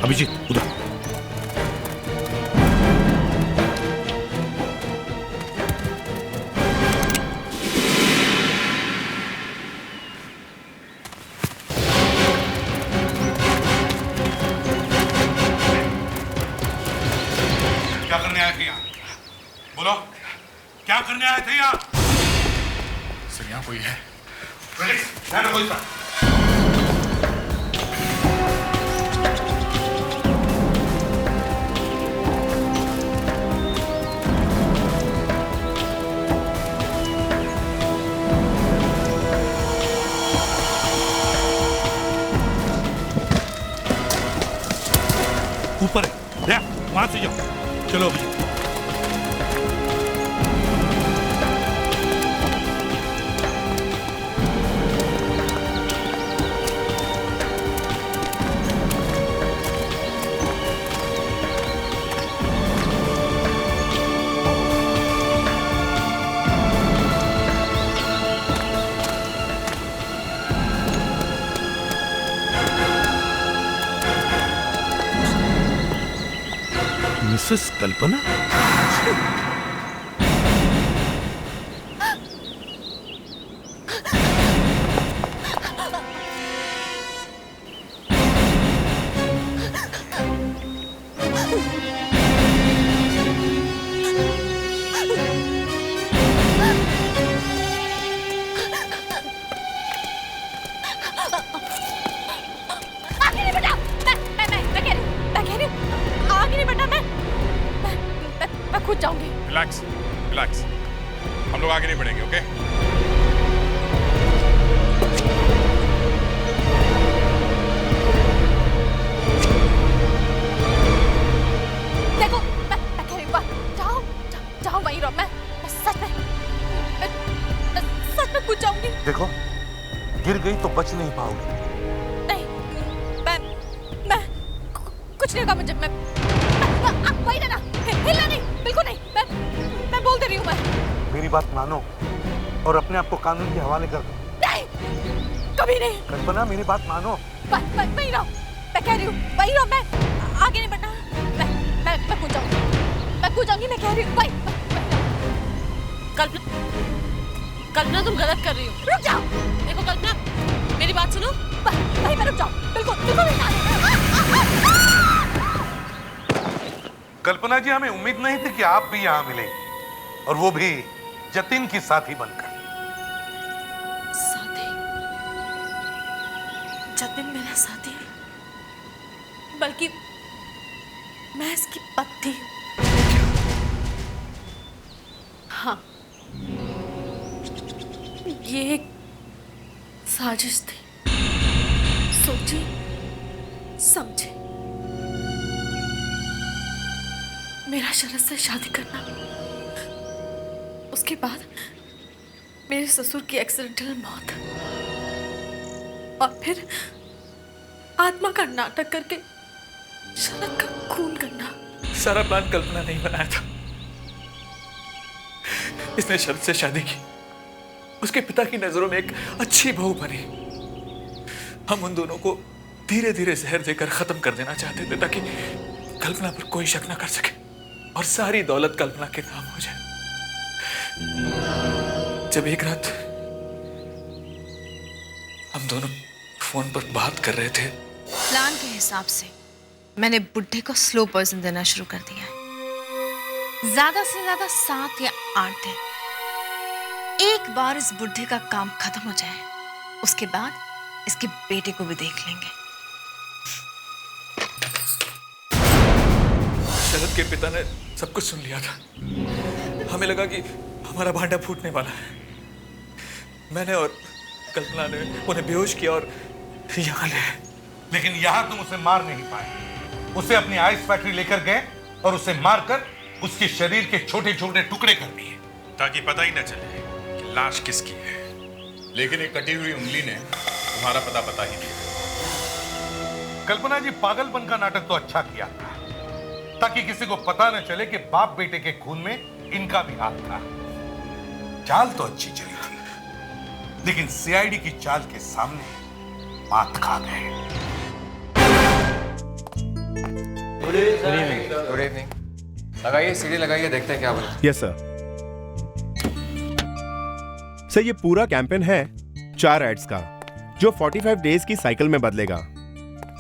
Speaker 8: अभिजीत उधर। क्या करने आए थे यहाँ? बोलो, क्या करने आए थे यहाँ?
Speaker 17: सर यहाँ कोई है।
Speaker 8: ध्यान रखो इसका। ऊपर है, वहां से जाओ। चलो अभी। मिसेस कल्पना?
Speaker 17: Relax, relax. हम लोग आगे नहीं बढ़ेंगे, ओके?
Speaker 12: देखो, मैं कह रही हूँ, जाओ, जाओ वहीं रहो। मैं सच में कूद जाऊंगी।
Speaker 8: देखो, गिर गई तो बच नहीं पाओगे।
Speaker 12: नहीं, मैं कुछ नहीं होगा मुझे। मैं वही रहना, हिलना नहीं, बिल्कुल नहीं। मैं बोल दे रही हूँ। मैं
Speaker 8: मेरी बात मानो और अपने आप को कानून के हवाले कर दो।
Speaker 12: नहीं, कभी नहीं।
Speaker 8: कल्पना मेरी बात मानो।
Speaker 12: वही रहो, मैं कह रही हूँ, वही रहो। मैं आगे नहीं बढ़ना। मैं कूद जाऊंगी, मैं कह रही हूँ। वही कल्पना
Speaker 2: कल्पना तुम गलत कर रही हो।
Speaker 12: रुक जाओ।
Speaker 2: देखो कल्पना, मेरी बात सुनो।
Speaker 12: वहीं पर रुक जाओ, बिल्कुल बिल्कुल नहीं।
Speaker 8: कल्पना जी, हमें उम्मीद नहीं थी कि आप भी यहाँ मिलेंगे, और वो भी जतिन की साथी बनकर।
Speaker 2: साथी? जतिन मेरा साथी है, बल्कि मैं इसकी पत्नी हूँ। हाँ, ये एक साजिश थी। सोची समझे, मेरा शरद से शादी करना, उसके बाद मेरे ससुर की एक्सीडेंटल मौत, और फिर आत्मा का नाटक करके शरद का खून करना।
Speaker 18: सारा प्लान कल्पना नहीं बनाया था। इसने शरद से शादी की, उसके पिता की नजरों में एक अच्छी बहू बनी। हम उन दोनों को धीरे धीरे जहर देकर खत्म कर देना चाहते थे, ताकि कल्पना पर कोई शक ना कर सके और सारी दौलत कल्पना के नाम हो जाए। जब एक रात हम दोनों फोन पर बात कर रहे थे,
Speaker 2: प्लान के हिसाब से मैंने बुड्ढे को स्लो पॉइजन देना शुरू कर दिया है। ज्यादा से ज्यादा 7 या 8 दिन। एक बार इस बुड्ढे का काम खत्म हो जाए, उसके बाद इसके बेटे को भी देख लेंगे।
Speaker 18: शरद के पिता ने सब कुछ सुन लिया था। हमें लगा कि हमारा भांडा फूटने वाला है। मैंने और कल्पना ने उन्हें बेहोश किया और यहाँ ले आए।
Speaker 8: लेकिन यहाँ तुम उसे मार नहीं पाए। उसे अपनी आइस फैक्ट्री लेकर गए और उसे मारकर उसके शरीर के छोटे छोटे टुकड़े कर दिए,
Speaker 7: ताकि पता ही न चले कि लाश किसकी है।
Speaker 17: लेकिन एक कटी हुई उंगली ने तुम्हारा पता बता ही दिया।
Speaker 8: कल्पना जी, पागलपन का नाटक तो अच्छा किया था, ताकि किसी को पता न चले कि बाप बेटे के खून में इनका भी हाथ था। चाल तो अच्छी चली थी, लेकिन सीआईडी की चाल के सामने मात खा गए।
Speaker 19: Good evening. लगाइए, सीढ़ी लगाइए, देखते हैं क्या बोलते हैं।
Speaker 11: Yes sir. सर, ये पूरा कैंपेन है 4 एड्स का, जो 45 डेज की साइकिल में बदलेगा।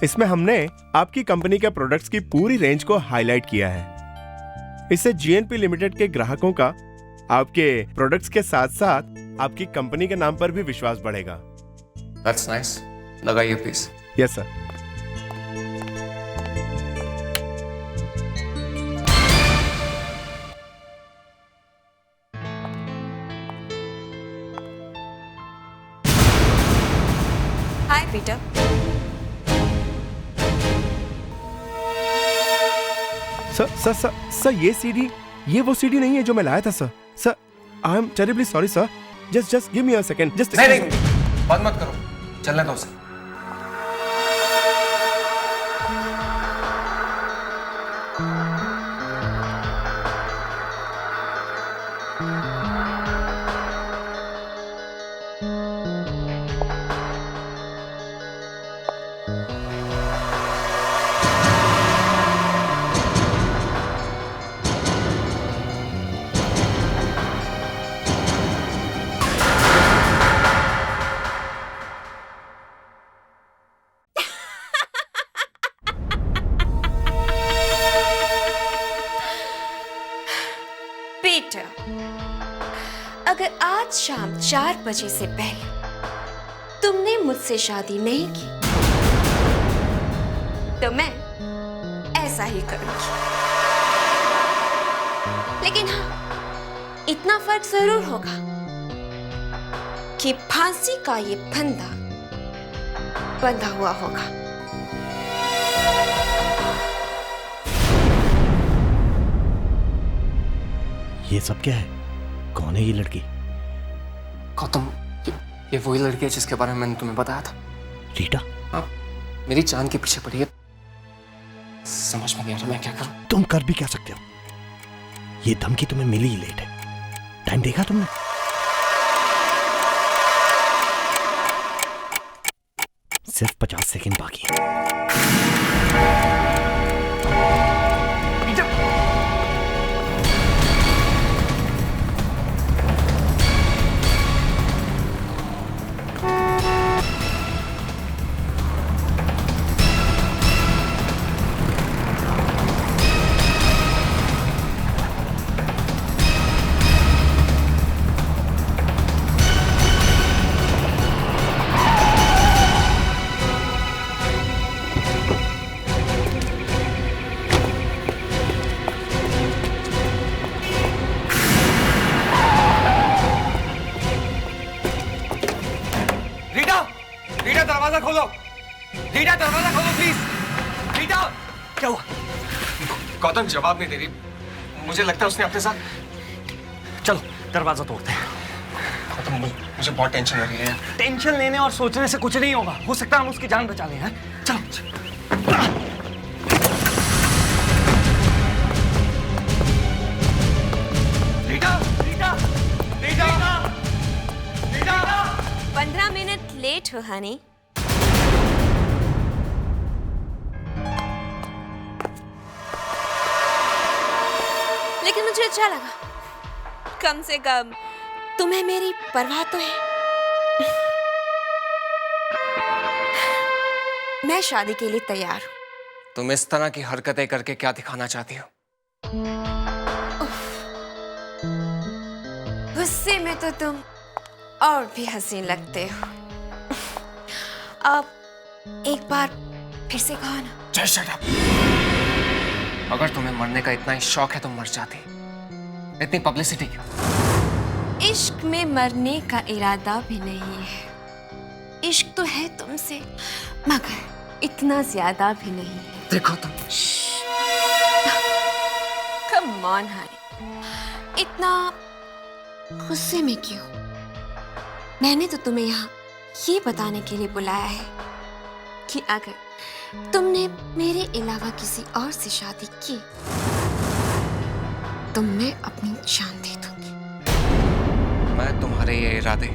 Speaker 11: इसमें हमने आपकी कंपनी के प्रोडक्ट्स की पूरी रेंज को हाईलाइट किया है। इससे जीएनपी लिमिटेड के ग्राहकों का आपके प्रोडक्ट्स के साथ साथ आपकी कंपनी के नाम पर भी विश्वास बढ़ेगा।
Speaker 19: That's nice. लगाइए please.
Speaker 11: Yes sir.
Speaker 10: Hi Peter.
Speaker 11: Sir, ये सीडी, ये वो सीडी नहीं है जो मैं लाया था sir. Sir, I am terribly sorry sir. Just give me a second. Just
Speaker 19: नहीं, बात मत करो, चलने दो उसे।
Speaker 5: पीटर, अगर आज शाम 4 बजे से पहले तुमने मुझसे शादी नहीं की तो मैं ऐसा ही करूंगी। लेकिन हाँ, इतना फर्क जरूर होगा कि फांसी का ये फंदा बंधा हुआ होगा।
Speaker 4: ये सब क्या है? कौन है ये लड़की?
Speaker 19: गौतम, ये वही लड़की है जिसके बारे में मैंने तुम्हें बताया था।
Speaker 4: रीटा?
Speaker 19: हाँ, मेरी जान के पीछे पड़ी है। समझ में नहीं आ रहा मैं क्या करूं।
Speaker 4: तुम कर भी क्या सकते हो? ये धमकी तुम्हें मिली ही लेट है। टाइम देखा तुमने? सिर्फ 50 सेकंड बाकी है।
Speaker 6: रीटा दरवाजा खोलो, रीटा दरवाजा खोलो प्लीज। रीटा क्या हुआ? गौतम जवाब नहीं दे रही, मुझे लगता है उसने अपने साथ। चलो दरवाजा तोड़ते हैं। गौतम मुझे बहुत टेंशन हो रही है। टेंशन लेने और सोचने से कुछ नहीं होगा, हो सकता है हम उसकी जान बचा लें। हैं? चलो रीटा, रीटा, रीटा, रीटा।
Speaker 5: 15 मिनट लेट हो हनी। लेकिन मुझे अच्छा लगा, कम से कम तुम्हें मेरी परवाह तो है। मैं शादी के लिए तैयार हूँ।
Speaker 6: तुम इस तरह की हरकतें करके क्या दिखाना चाहती हो?
Speaker 5: गुस्से में तो तुम और भी हसीन लगते हो। अब एक बार फिर से कहो ना।
Speaker 6: Just shut up। अगर तुम्हें मरने का इतना ही शौक है तो मर जाती, इतनी पब्लिसिटी क्यों?
Speaker 5: इश्क में मरने का इरादा भी नहीं है। इश्क तो है तुमसे, मगर इतना ज्यादा भी नहीं है।
Speaker 6: देखो तुम।
Speaker 5: कम ऑन हनी, इतना गुस्से में क्यों? मैंने तो तुम्हें यहाँ ये बताने के लिए बुलाया है कि अगर तुमने मेरे अलावा किसी और से शादी की तो मैं अपनी जान दे दूंगी।
Speaker 6: मैं तुम्हारे ये इरादे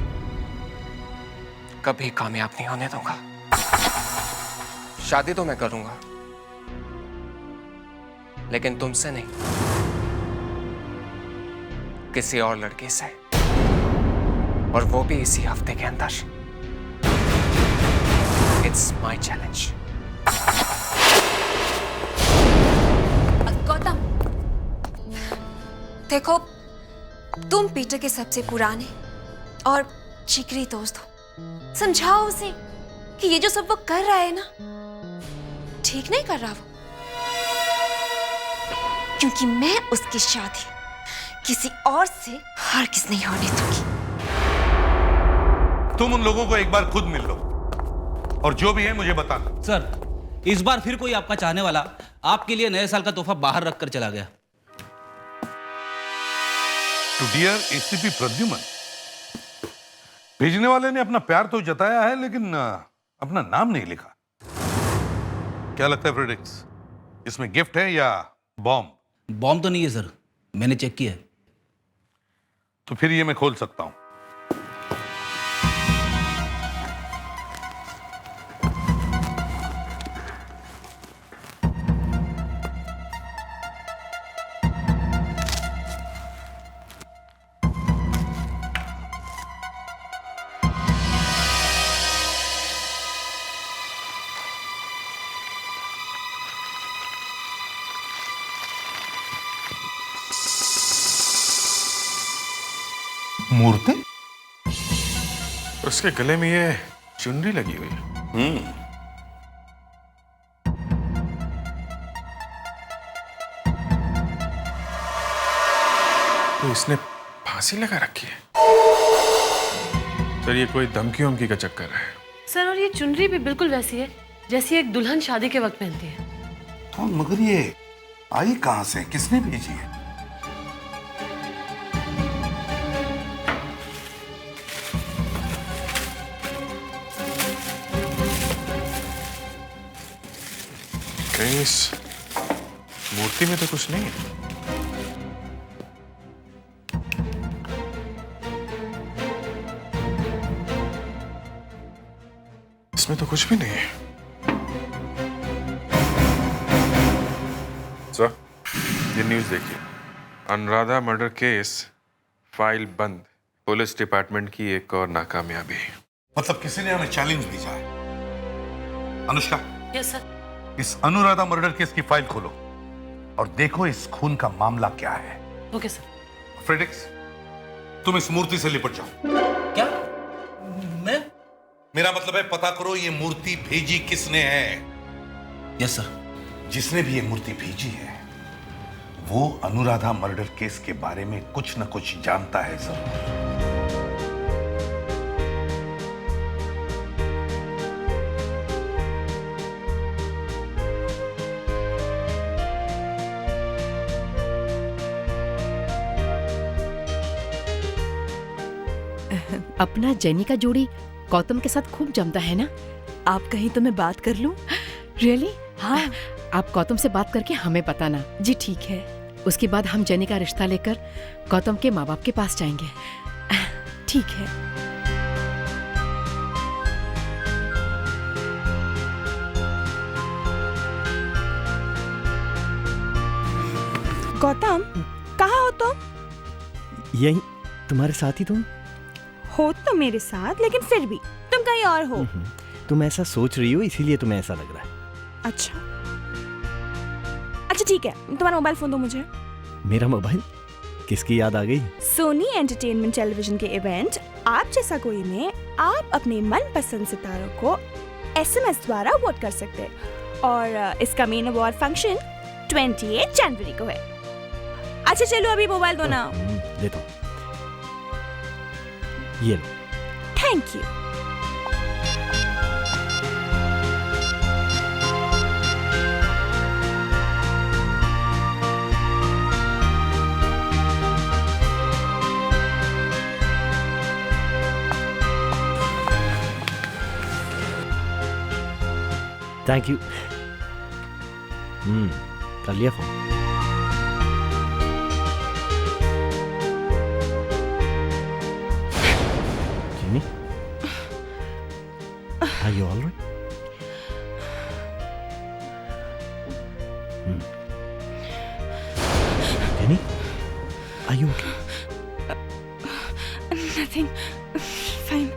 Speaker 6: कभी कामयाब नहीं होने दूंगा। शादी तो मैं करूंगा, लेकिन तुमसे नहीं, किसी और लड़की से, और वो भी इसी हफ्ते के अंदर। It's my challenge।
Speaker 5: गौतम, देखो तुम पीटर के सबसे पुराने और जिगरी दोस्त हो। समझाओ उसे कि ये जो सब वो कर रहा है ना, ठीक नहीं कर रहा वो। क्योंकि मैं उसकी शादी किसी और से हरगिज़ नहीं होने दूंगी।
Speaker 8: तुम उन लोगों को एक बार खुद मिल लो और जो भी है मुझे बताना।
Speaker 16: सर, इस बार फिर कोई आपका चाहने वाला आपके लिए नए साल का तोहफा बाहर रखकर चला गया।
Speaker 8: टू डियर एसीपी प्रद्युमन, भेजने वाले ने अपना प्यार तो जताया है लेकिन अपना नाम नहीं लिखा। क्या लगता है फ्रेडिक्स, इसमें गिफ्ट है या बॉम्ब?
Speaker 16: बॉम्ब तो नहीं है सर, मैंने चेक किया है।
Speaker 8: तो फिर ये मैं खोल सकता हूं। मूर्ति?
Speaker 7: उसके गले में ये चुनरी लगी हुई है। तो इसने फांसी लगा रखी है। सर, ये कोई धमकी वमकी का चक्कर है।
Speaker 2: सर, और ये चुनरी भी बिल्कुल वैसी है जैसी एक दुल्हन शादी के वक्त पहनती है।
Speaker 8: तो मगर ये आई कहां से, किसने भेजी है?
Speaker 7: कहीं इस मूर्ति में तो कुछ नहीं है। इसमें तो कुछ भी नहीं है। सर, ये न्यूज़ देखिए। अनुराधा मर्डर केस फाइल बंद, पुलिस डिपार्टमेंट की एक और नाकामयाबी।
Speaker 8: मतलब किसी ने हमें चैलेंज भेजा है। Anushka,
Speaker 2: yes sir.
Speaker 8: इस अनुराधा मर्डर केस की फाइल खोलो और देखो इस खून का मामला क्या है।
Speaker 2: Okay sir.
Speaker 8: फ्रेडिक्स, तुम इस मूर्ति से लिपट जाओ।
Speaker 16: क्या? मैं?
Speaker 8: मेरा मतलब है पता करो ये मूर्ति भेजी किसने है।
Speaker 16: Yes sir.
Speaker 8: जिसने भी ये मूर्ति भेजी है वो अनुराधा मर्डर केस के बारे में कुछ न कुछ जानता है जरूर।
Speaker 20: अपना जेनी का जोड़ी गौतम के साथ खूब जमता है ना?
Speaker 21: आप कहीं तो मैं बात कर लूं?
Speaker 20: रियली?
Speaker 21: हाँ।
Speaker 20: आप गौतम से बात करके हमें बताना।
Speaker 21: जी ठीक है।
Speaker 20: उसके बाद हम जेनी का रिश्ता लेकर गौतम के माँ बाप के पास जाएंगे।
Speaker 21: ठीक है।
Speaker 13: गौतम, कहाँ हो तुम?
Speaker 22: यही तुम्हारे साथ ही। तुम
Speaker 13: हो तो मेरे साथ, लेकिन फिर भी तुम कहीं और हो।
Speaker 22: तुम ऐसा सोच रही हो इसीलिए तुम्हें ऐसा लग रहा है।
Speaker 13: अच्छा ठीक है, तुम्हारा मोबाइल फोन दो मुझे।
Speaker 22: मेरा मोबाइल? किसकी याद आ गई?
Speaker 13: सोनी एंटरटेनमेंट टेलीविजन के इवेंट आप जैसा कोई में आप अपने मनपसंद सितारों को SMS द्वारा वोट कर सकते हैं और इसका मेन अवार्ड फंक्शन 28 जनवरी को है। अच्छा चलो अभी मोबाइल दो ना।
Speaker 22: देता हूँ, ये लो।
Speaker 13: Thank you.
Speaker 22: Thank you. कर लिया phone. Jimmy, are you all right? Jenny, are you okay?
Speaker 13: Nothing. Fine.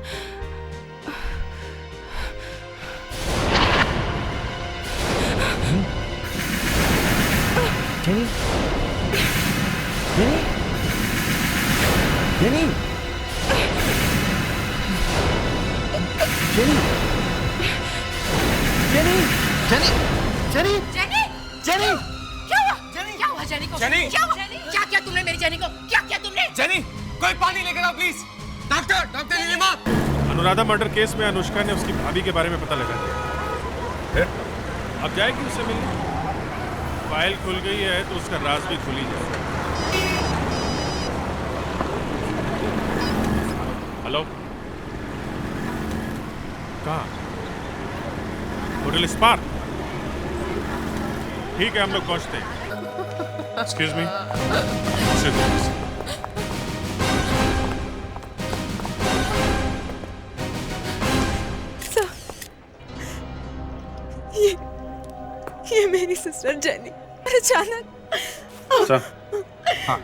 Speaker 22: Jenny? Jenny? Jenny? Jenny? Jenny? Jenny? Jenny?
Speaker 12: Jenny!
Speaker 22: Jenny!
Speaker 12: क्या हुआ? क्या हुआ जेनी को?
Speaker 22: जेनी!
Speaker 12: क्या हुआ? क्या किया तुमने मेरी जेनी को? क्या किया तुमने?
Speaker 22: जेनी, कोई पानी लेकर आओ please. Doctor Nilima.
Speaker 7: Anuradha murder case में अनुष्का ने उसकी भाभी के बारे में पता लगा लिया। अब जाएगी उससे मिलने। फाइल खुल गई है तो उसका राज भी खुल ही जाएगा। हेलो, कहाँ? Hotel spark. ठीक है, हम लोग पहुंचते हैं। एक्सक्यूज मी,
Speaker 21: ये मेरी सिस्टर जेनी अचानक।
Speaker 7: हाँ।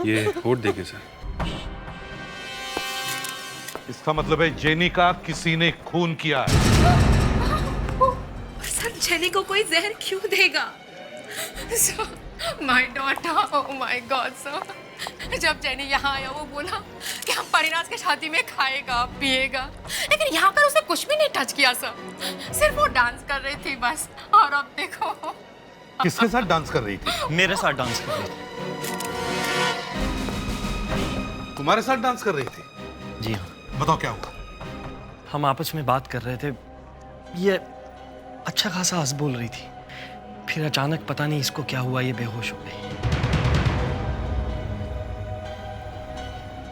Speaker 7: ये कोड देखिए सर।
Speaker 8: इसका मतलब है जेनी का किसी ने खून किया है।
Speaker 5: सर जेनी को कोई जहर क्यों देगा? My daughter, oh my God sir. जब जेनी यहाँ आया वो बोला कि हम परिणाज के शादी में खाएगा पिएगा, लेकिन यहाँ पर उसने कुछ भी नहीं टच किया सर। सिर्फ वो डांस कर रही थी बस। और अब देखो।
Speaker 8: किसके साथ डांस कर रही थी?
Speaker 6: मेरे साथ डांस कर रही थी।
Speaker 8: तुम्हारे साथ डांस कर रही थी?
Speaker 6: जी हाँ।
Speaker 8: बताओ क्या हुआ?
Speaker 6: हम आपस में बात कर रहे थे, ये अच्छा खासा हंस बोल रही थी, फिर अचानक पता नहीं इसको क्या हुआ, ये बेहोश हो गई।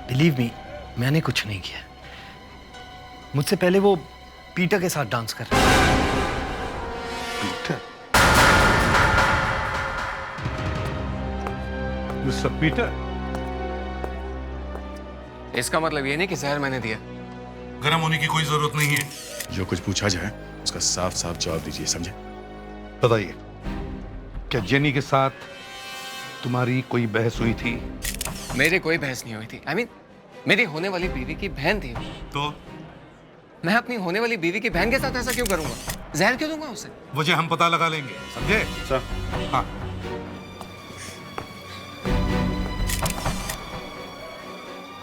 Speaker 6: बिलीव मी, मैंने कुछ नहीं किया। मुझसे पहले वो पीटर के साथ डांस कर रही थी।
Speaker 8: पीटर? Mister Peter?
Speaker 19: इसका मतलब ये नहीं कि जहर मैंने दिया।
Speaker 8: गर्म होने की कोई जरूरत नहीं है।
Speaker 17: जो कुछ पूछा जाए उसका साफ साफ जवाब दीजिए, समझे?
Speaker 8: बताइए, क्या जेनी के साथ तुम्हारी कोई बहस हुई थी?
Speaker 19: मेरी कोई बहस नहीं हुई थी। I mean, मेरी होने वाली बीवी की बहन थी।
Speaker 8: तो
Speaker 19: मैं अपनी होने वाली बीवी की बहन के साथ ऐसा क्यों करूंगा? जहर क्यों दूंगा उसे?
Speaker 8: वजह हम पता लगा लेंगे, समझे?
Speaker 7: सर।
Speaker 8: हाँ।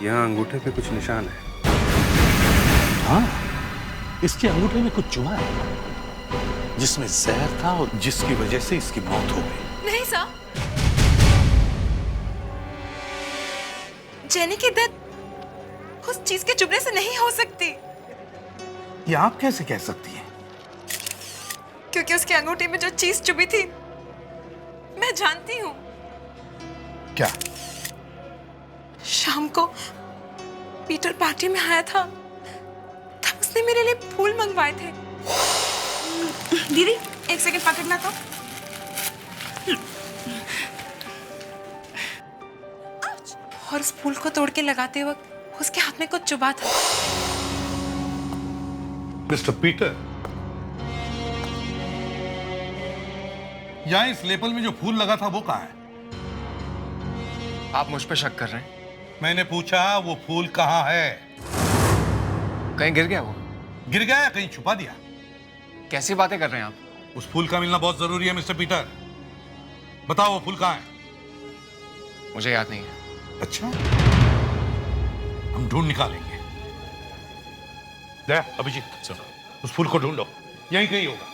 Speaker 7: यहाँ अंगूठे पे कुछ निशान है।
Speaker 8: हाँ, इसके अंगूठे में कुछ चुभा है, जिसमें जहर था और जिसकी वजह से इसकी मौत हो गई।
Speaker 5: नहीं सर, जेनी की डेथ उस चीज के चुभने से नहीं हो सकती।
Speaker 8: ये आप कैसे कह सकती हैं?
Speaker 5: क्योंकि उसके अंगूठे में जो चीज चुभी थी मैं जानती हूँ।
Speaker 8: क्या?
Speaker 10: शाम को पीटर पार्टी में आया था, तब उसने मेरे लिए फूल मंगवाए थे। दीदी एक सेकंड पकड़ना तो। और उस फूल को तोड़ के लगाते वक्त उसके हाथ में कुछ चुभा था।
Speaker 8: मिस्टर पीटर, यहाँ इस लेपल में जो फूल लगा था वो कहाँ है?
Speaker 19: आप मुझ पे शक कर रहे हैं?
Speaker 8: मैंने पूछा वो फूल कहाँ है?
Speaker 19: कहीं गिर गया वो?
Speaker 8: गिर गया या कहीं छुपा दिया?
Speaker 19: कैसी बातें कर रहे हैं आप?
Speaker 8: उस फूल का मिलना बहुत जरूरी है मिस्टर पीटर। बताओ वो फूल कहाँ है?
Speaker 19: मुझे याद नहीं है।
Speaker 8: अच्छा, हम ढूंढ निकालेंगे। दया, अभिजीत, सुनो, उस फूल को ढूंढो, यहीं कहीं होगा।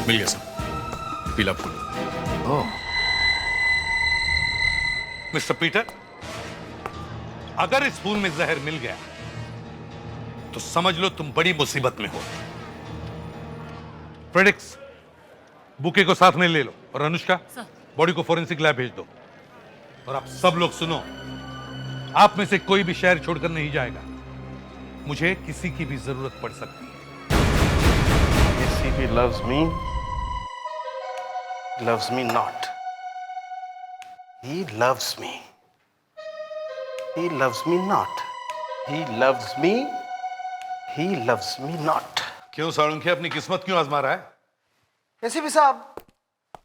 Speaker 17: मिल गया सर, पीला फूल।
Speaker 8: ओह, मिस्टर पीटर, अगर इस फूल में जहर मिल गया तो समझ लो तुम बड़ी मुसीबत में हो। फ्रेडिक्स, बुके को साथ में ले लो और अनुष्का, बॉडी को फोरेंसिक लैब भेज दो। और आप सब लोग सुनो, आप में से कोई भी शहर छोड़कर नहीं जाएगा। मुझे किसी की भी जरूरत पड़ सकती है।
Speaker 3: ACP loves me, loves me not. He loves me. He loves me not. He loves me. He loves me not.
Speaker 8: क्यों साळुंखे अपनी किस्मत क्यों आजमा रहा है?
Speaker 3: ACP साहब,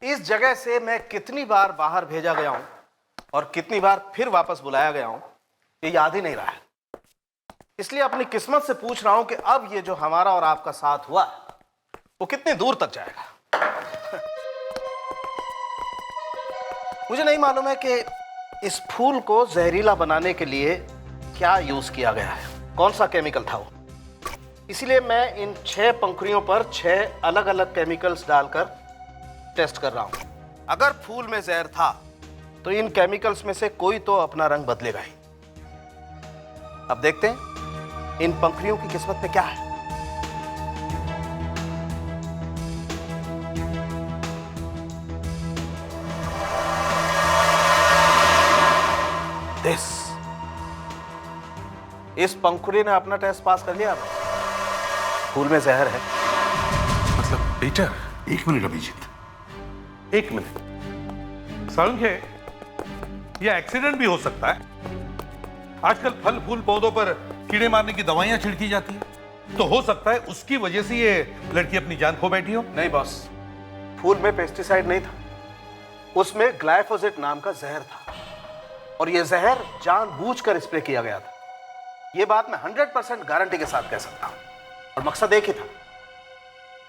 Speaker 3: इस जगह से मैं कितनी बार बाहर भेजा गया हूं और कितनी बार फिर वापस बुलाया गया हूं, ये याद ही नहीं रहा है। इसलिए अपनी किस्मत से पूछ रहा हूं कि अब ये जो हमारा और आपका साथ हुआ वो कितने दूर तक जाएगा। मुझे नहीं मालूम है कि इस फूल को जहरीला बनाने के लिए क्या यूज किया गया है, कौन सा केमिकल था वो। इसलिए मैं इन 6 पंखुड़ियों पर 6 अलग अलग केमिकल्स डालकर टेस्ट कर रहा हूं। अगर फूल में जहर था तो इन केमिकल्स में से कोई तो अपना रंग बदलेगा ही। अब देखते हैं इन पंखुड़ियों की किस्मत में क्या है। इस पंखुड़ी ने अपना टेस्ट पास कर लिया। फूल में जहर है।
Speaker 8: मतलब पीटर, एक मिनट अभिजीत, एक मिनट। साळुंखे, यह एक्सीडेंट भी हो सकता है। आजकल फल फूल पौधों पर कीड़े मारने की दवाइयां छिड़की जाती हैं, तो हो सकता है उसकी वजह से ये लड़की अपनी जान खो बैठी हो।
Speaker 3: नहीं बॉस, फूल में पेस्टिसाइड नहीं था, उसमें ग्लाइफोसेट नाम का जहर था और यह जहर जानबूझकर स्प्रे किया गया था। यह बात मैं 100% गारंटी के साथ कह सकता हूं और मकसद एक ही था,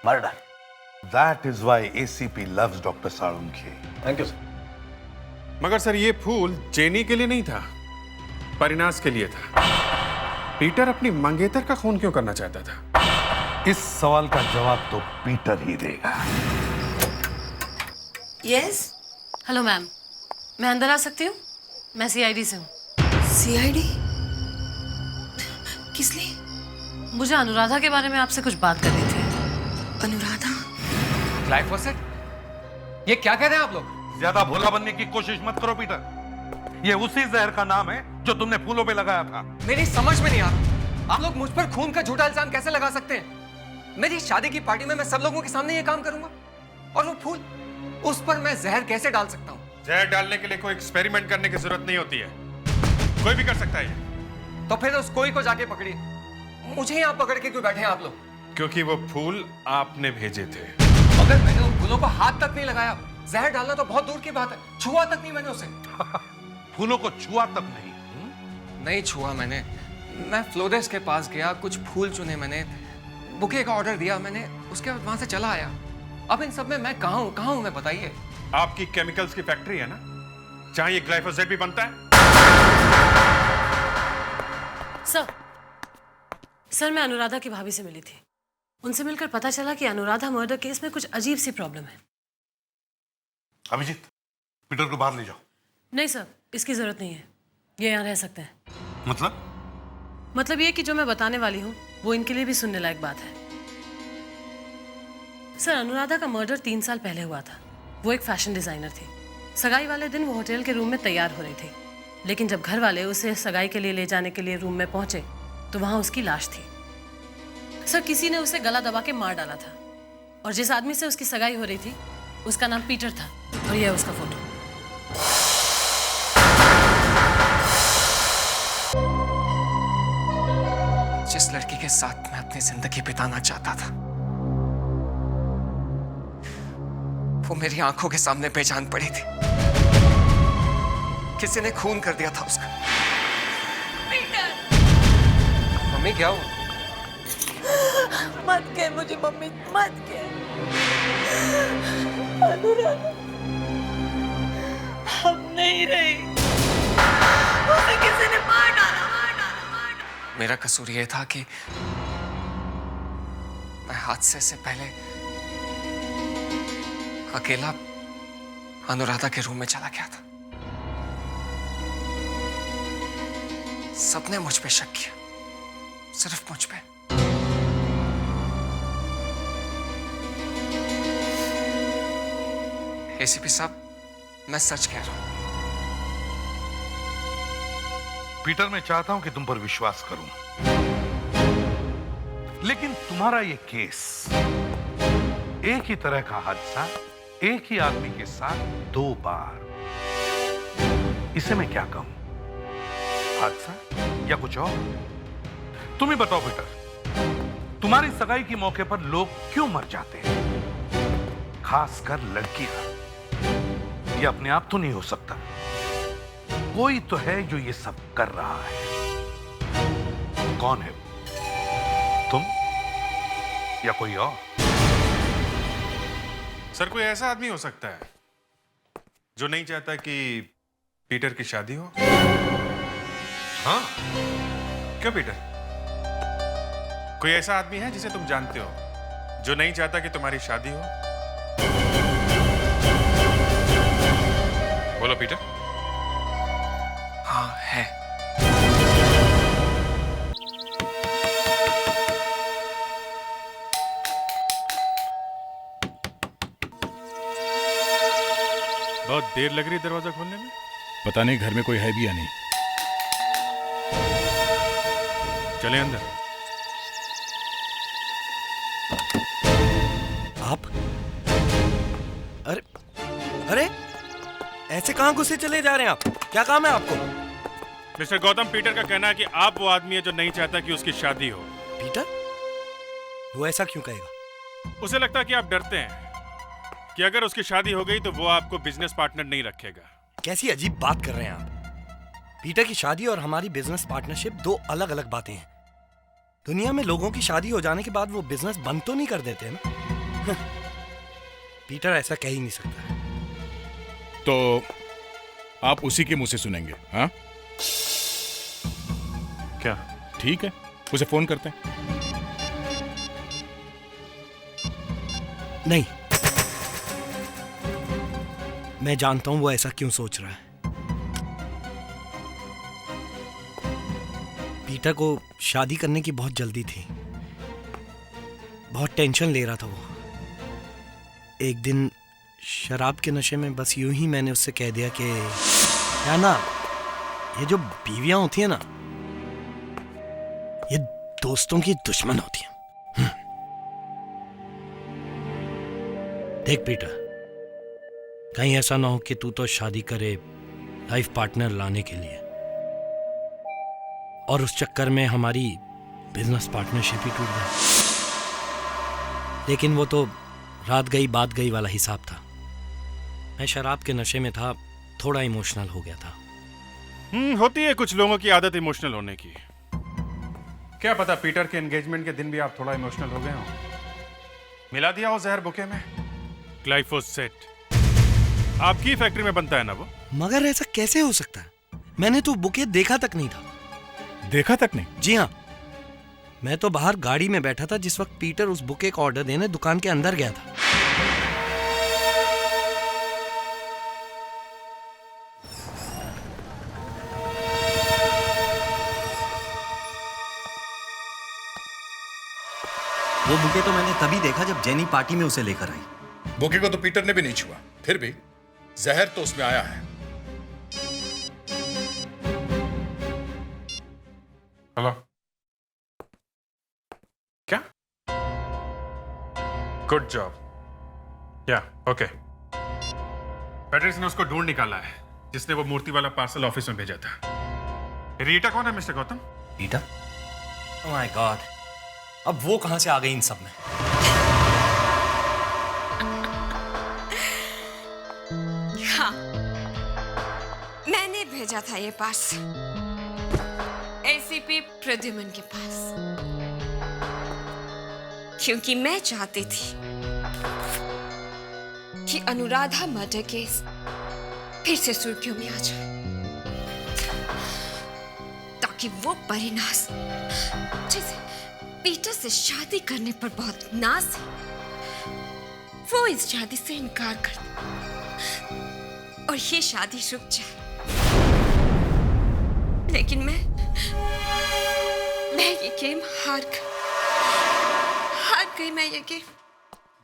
Speaker 3: murder.
Speaker 8: That is why ACP loves Dr. Salunkhe.
Speaker 3: Thank you sir.
Speaker 7: मगर सर ये फूल जेनी के लिए नहीं था, परिनाश के लिए था। पीटर अपनी मंगेतर का खून क्यों करना चाहता था?
Speaker 8: इस सवाल का जवाब तो पीटर ही देगा।
Speaker 2: यस। हेलो मैम, मैं अंदर आ सकती हूँ? मैं CID से हूँ।
Speaker 10: CID? किस लिए?
Speaker 2: मुझे अनुराधा के बारे में आपसे कुछ बात करनी थी।
Speaker 10: अनुराधा?
Speaker 19: ग्लाइफोसेट? ये क्या कह रहे हैं आप लोग?
Speaker 8: ज्यादा भोला बनने की कोशिश मत करो पीटर। ये उसी जहर का नाम है जो तुमने फूलों पे लगाया था।
Speaker 19: मेरी समझ में नहीं आ रहा, आप लोग मुझ पर खून का झूठा इल्जाम कैसे लगा सकते हैं? मेरी शादी की पार्टी में मैं सब लोगों के सामने ये काम करूंगा और वो फूल, उस पर मैं जहर कैसे डाल सकता हूँ?
Speaker 7: जहर डालने के लिए कोई एक्सपेरिमेंट करने की जरूरत नहीं होती है, कोई भी कर सकता है ये।
Speaker 19: तो फिर उस कोई को जाके पकड़िए, मुझे यहाँ पकड़ के क्यों बैठे हैं आप लोग?
Speaker 7: क्योंकि वो फूल आपने भेजे थे।
Speaker 19: अगर मैंने उन फूलों को हाथ तक नहीं लगाया, जहर डालना तो बहुत दूर की बात है, छुआ तक नहीं मैंने उसे।
Speaker 8: फूलों को छुआ तक नहीं?
Speaker 19: नहीं छुआ मैंने। मैं फ्लोरेस के पास गया, कुछ फूल चुने मैंने, बुके का ऑर्डर दिया मैंने, उसके बाद वहां से चला आया। अब इन सब में मैं कहाँ हूँ मैं, बताइए।
Speaker 7: आपकी केमिकल्स की फैक्ट्री है ना, जहां ये ग्लाइफोसेट भी बनता है।
Speaker 2: सर मैं अनुराधा की भाभी से मिली थी। उनसे मिलकर पता चला कि अनुराधा मर्डर केस में कुछ अजीब सी प्रॉब्लम है।
Speaker 8: अभिजीत, पीटर को बाहर ले जाओ।
Speaker 2: नहीं सर, इसकी जरूरत नहीं है, ये यहाँ रह सकते हैं। मतलब ये कि जो मैं बताने वाली हूँ वो इनके लिए भी सुनने लायक बात है। सर अनुराधा का मर्डर 3 साल पहले हुआ था। वो एक फैशन डिजाइनर थी। सगाई वाले दिन वो होटल के रूम में तैयार हो रही थी, लेकिन जब घर वाले उसे सगाई के लिए ले जाने के लिए रूम में पहुंचे तो वहां उसकी लाश थी। सर किसी ने उसे गला दबा के मार डाला था, और जिस आदमी से उसकी सगाई हो रही थी उसका नाम पीटर था, और यह है उसका फोटो।
Speaker 19: जिस लड़की के साथ मैं अपनी जिंदगी बिताना चाहता था वो मेरी आंखों के सामने बेजान पड़ी थी। किसी ने खून कर दिया था उसका। मम्मी क्या हुआ?
Speaker 21: मत कह मुझे मम्मी, मत कह। अनुराधा हम नहीं रही, उसे किसी ने मार डाला।
Speaker 19: मेरा कसूर यह था कि मैं हादसे से पहले अकेला अनुराधा के रूम में चला गया था। सबने मुझ पे शक किया, सिर्फ मुझ पे। एसीपी साहब, मैं सच कह रहा हूं।
Speaker 8: पीटर, मैं चाहता हूं कि तुम पर विश्वास करूं, लेकिन तुम्हारा ये केस एक ही तरह का हादसा एक ही आदमी के साथ 2 बार, इसे मैं क्या कहूं? हादसा या कुछ और? तुम ही बताओ पीटर, तुम्हारी सगाई के मौके पर लोग क्यों मर जाते हैं, खासकर लड़कियां? ये अपने आप तो नहीं हो सकता, कोई तो है जो ये सब कर रहा है। कौन है? तुम या कोई और?
Speaker 7: सर कोई ऐसा आदमी हो सकता है जो नहीं चाहता कि पीटर की शादी हो।
Speaker 8: हाँ?
Speaker 7: क्यों पीटर? कोई ऐसा आदमी है जिसे तुम जानते हो जो नहीं चाहता कि तुम्हारी शादी हो? बोलो पीटर।
Speaker 19: हाँ है।
Speaker 7: बहुत देर लग रही है दरवाजा खोलने में।
Speaker 17: पता नहीं घर में कोई है भी या नहीं।
Speaker 7: चले अंदर।
Speaker 1: आप? अरे ऐसे कहां घुसे चले जा रहे हैं आप? क्या काम है आपको?
Speaker 7: मिस्टर गौतम, पीटर का कहना है कि आप वो आदमी है जो नहीं चाहता कि उसकी शादी हो।
Speaker 1: पीटर? वो ऐसा क्यों कहेगा?
Speaker 7: उसे लगता है कि आप डरते हैं कि अगर उसकी शादी हो गई तो वो आपको बिजनेस पार्टनर नहीं रखेगा।
Speaker 1: कैसी अजीब बात कर रहे हैं आप? पीटर की शादी और हमारी बिजनेस पार्टनरशिप 2 अलग अलग बातें हैं। दुनिया में लोगों की शादी हो जाने के बाद वो बिजनेस बंद तो नहीं कर देते ना। पीटर ऐसा कह ही नहीं सकता।
Speaker 17: तो आप उसी के मुंह से सुनेंगे? हाँ
Speaker 7: क्या?
Speaker 17: ठीक है, उसे फोन करते हैं।
Speaker 1: नहीं, मैं जानता हूं वो ऐसा क्यों सोच रहा है। पीटर को शादी करने की बहुत जल्दी थी, बहुत टेंशन ले रहा था वो। एक दिन शराब के नशे में बस यूं ही मैंने उससे कह दिया कि क्या ना, ये जो बीवियां होती हैं ना, ये दोस्तों की दुश्मन होती हैं। देख पीटर, कहीं ऐसा ना हो कि तू तो शादी करे लाइफ पार्टनर लाने के लिए और उस चक्कर में हमारी बिजनेस पार्टनरशिप ही टूट जाए। लेकिन वो तो रात गई बात गई वाला हिसाब था। मैं शराब के नशे में था, थोड़ा इमोशनल हो गया था।
Speaker 7: होती है कुछ लोगों की आदत इमोशनल होने की। क्या पता पीटर के एंगेजमेंट के दिन भी आप थोड़ा इमोशनल हो गए हो। मिला दिया हो जहर बुके में, ग्लाइफोसेट। आपकी फैक्ट्री में बनता है ना वो?
Speaker 1: मगर ऐसा कैसे हो सकता है? मैंने तो बुके देखा तक नहीं था।
Speaker 7: देखा तक नहीं?
Speaker 1: जी हाँ, मैं तो बाहर गाड़ी में बैठा था जिस वक्त पीटर उस बुके का ऑर्डर देने दुकान के अंदर गया था।
Speaker 9: वो बुके तो मैंने तभी देखा जब जेनी पार्टी में उसे लेकर आई।
Speaker 17: बुके को तो पीटर ने भी नहीं छुआ, फिर भी जहर तो उसमें आया है।
Speaker 7: हेलो, क्या? Good job. या ओके। पैट्रिस ने उसको ढूंढ निकाला है जिसने वो मूर्ति वाला पार्सल ऑफिस में भेजा था। रीटा कौन है mister Gautam?
Speaker 9: Rita? Oh my God, अब वो कहां से आ गई इन सब में?
Speaker 5: हाँ, मैंने भेजा था ये पार्सल एसीपी प्रद्युमन के पास, क्योंकि मैं चाहती थी कि अनुराधा मर्डर केस फिर से सुर्खियों में आ जाए, ताकि वो परिनास जिसे पीटर से शादी करने पर बहुत नाज है, वो इस शादी से इनकार कर दे और ये शादी रुक जाए। लेकिन मैं ये गेम हार गई मैं ये गेम।